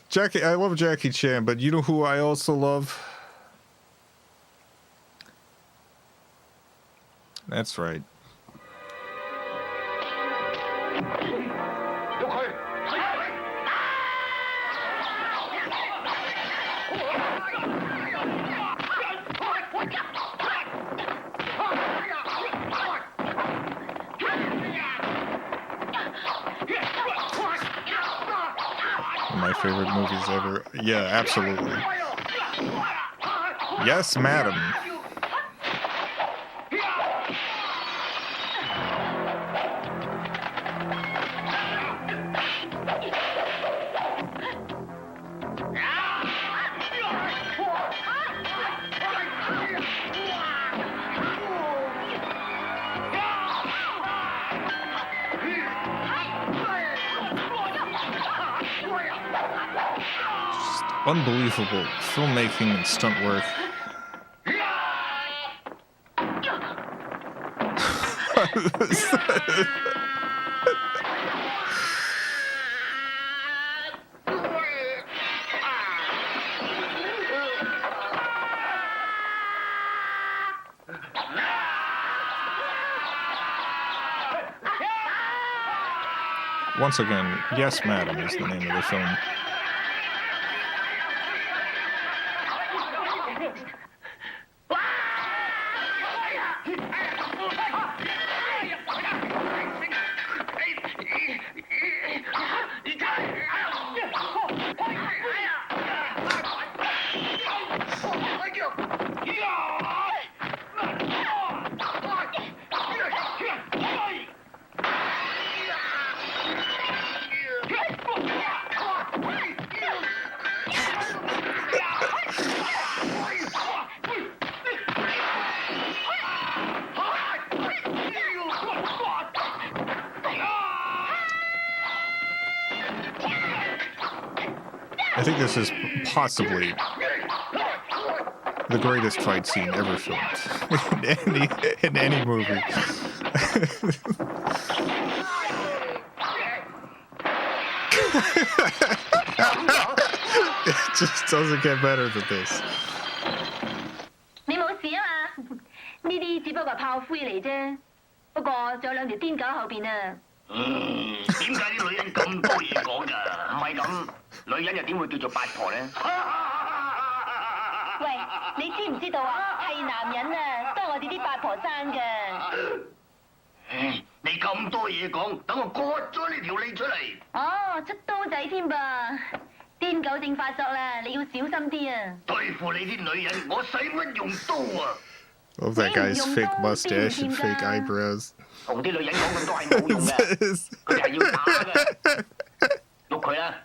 Jackie, I love Jackie Chan, but you know who I also love? That's right. My favorite movies ever. Yeah, absolutely. Yes, madam. Unbelievable filmmaking and stunt work. Once again, Yes, Madam is the name of the film. I think this is possibly the greatest fight scene ever filmed in any movie. It just doesn't get better than this. 你冇事啊嘛？呢啲只不過係炮灰嚟啫，不過仲有兩條癲狗後邊啊！點解啲女人咁多嘢講㗎？唔係咁，女人又點會叫做八婆咧？喂，你知唔知道啊？係男人啊，都係我哋啲八婆生㗎。你咁多嘢講，等我割咗你條脷出嚟。哦，出刀仔添噃！癲狗症發作啦，你要小心啲啊！對付你啲女人，我使乜用刀啊？ Love that guy's fake mustache and fake eyebrows. 同啲女人講咁多係冇用嘅，佢哋係要打嘅。喐佢啦！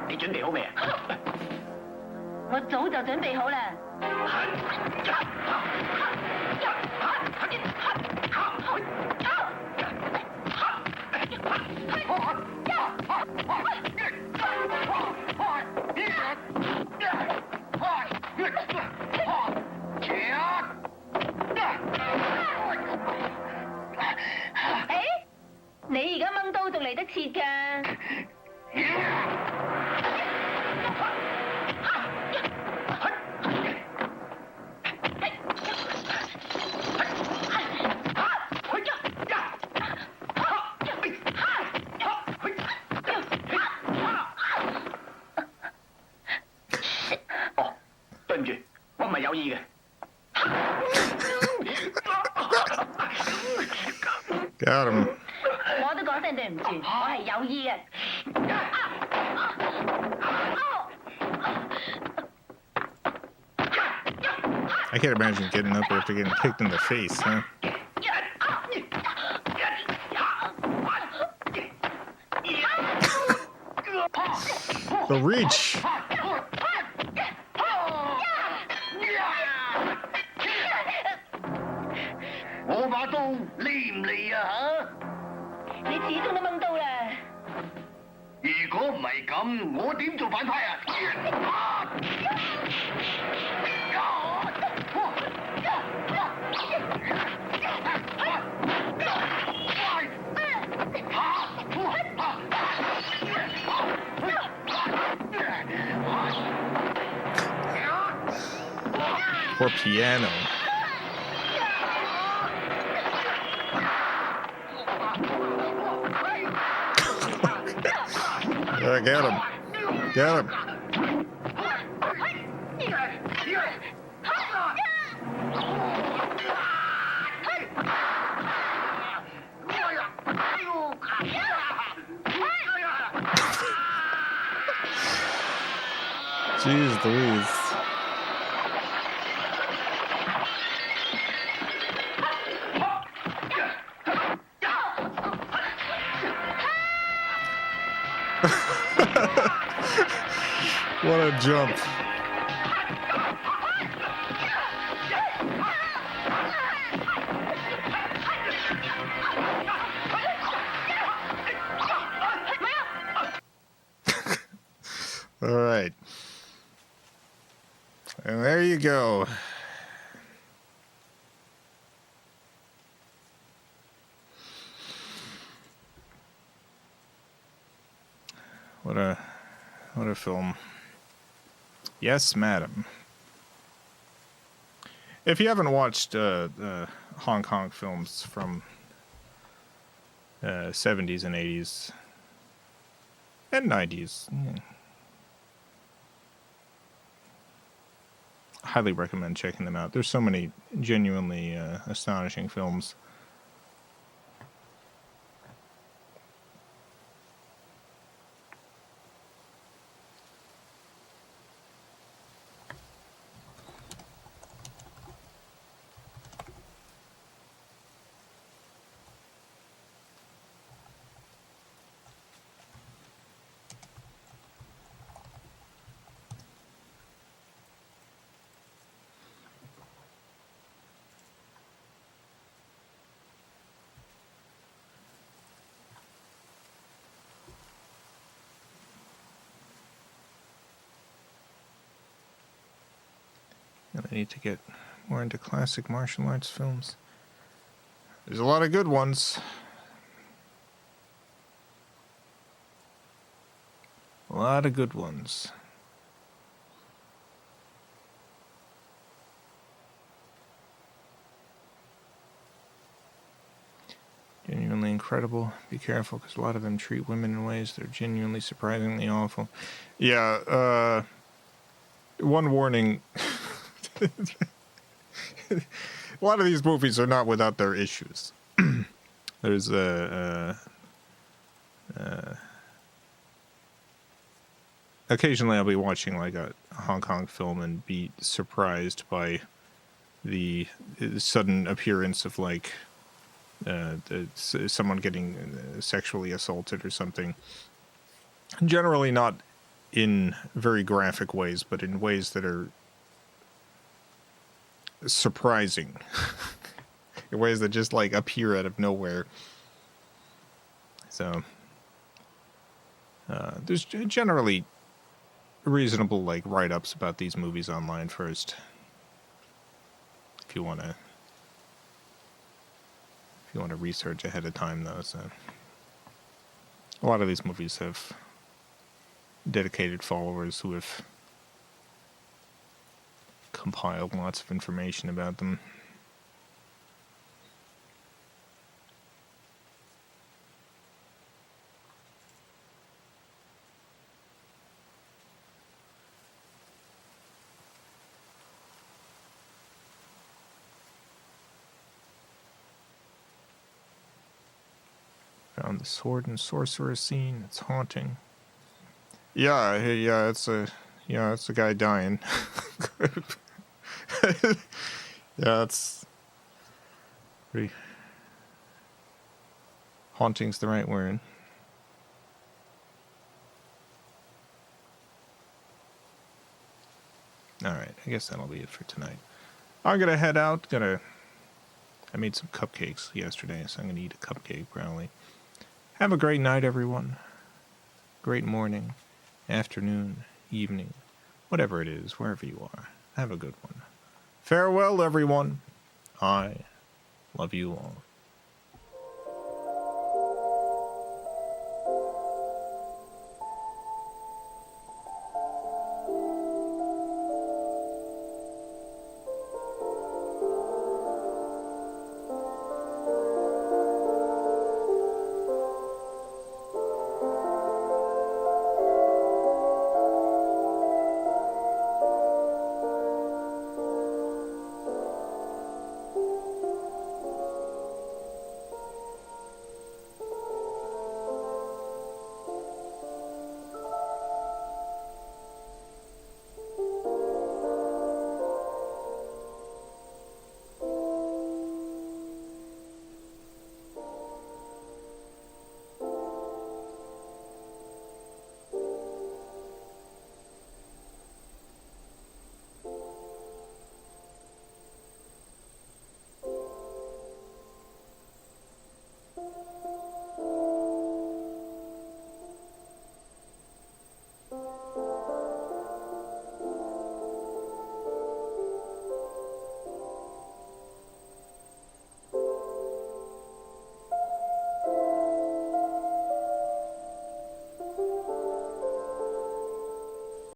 你準備好未啊？我早就準備好啦。你而家掹刀仲嚟得切㗎？哦，對唔住，我唔係有意嘅。Got him. 我都講聲對唔住，我係有意嘅。I can't imagine getting up after getting kicked in the face, huh? The reach. 我把刀利唔利啊嚇？你始終都掹刀啦。如果唔係咁，我點做反派啊？Or piano. Yeah, get him. Get him. Jeez Louise. What a jump. All right. And there you go. What a film. Yes, madam. If you haven't watched Hong Kong films from 70s and 80s and 90s, highly recommend checking them out. There's so many genuinely astonishing films. I need to get more into classic martial arts films. There's a lot of good ones. A lot of good ones. Genuinely incredible. Be careful, because a lot of them treat women in ways that are genuinely surprisingly awful. Yeah, one warning. A lot of these movies are not without their issues. There's occasionally I'll be watching like a Hong Kong film and be surprised by the sudden appearance of like someone getting sexually assaulted or something. Generally not in very graphic ways, but in ways that are surprising. In ways that just like appear out of nowhere. So there's generally reasonable like write-ups about these movies online first. If you want to research ahead of time, though, so a lot of these movies have dedicated followers who have compiled lots of information about them. Found the sword and sorcerer scene. It's haunting. Yeah, it's a guy dying. Yeah, it's pretty. Haunting's the right word. All right, I guess that'll be it for tonight. I'm gonna head out. I made some cupcakes yesterday, so I'm gonna eat a cupcake probably. Have a great night, everyone. Great morning, afternoon, evening, whatever it is, wherever you are. Have a good one. Farewell, everyone. I love you all.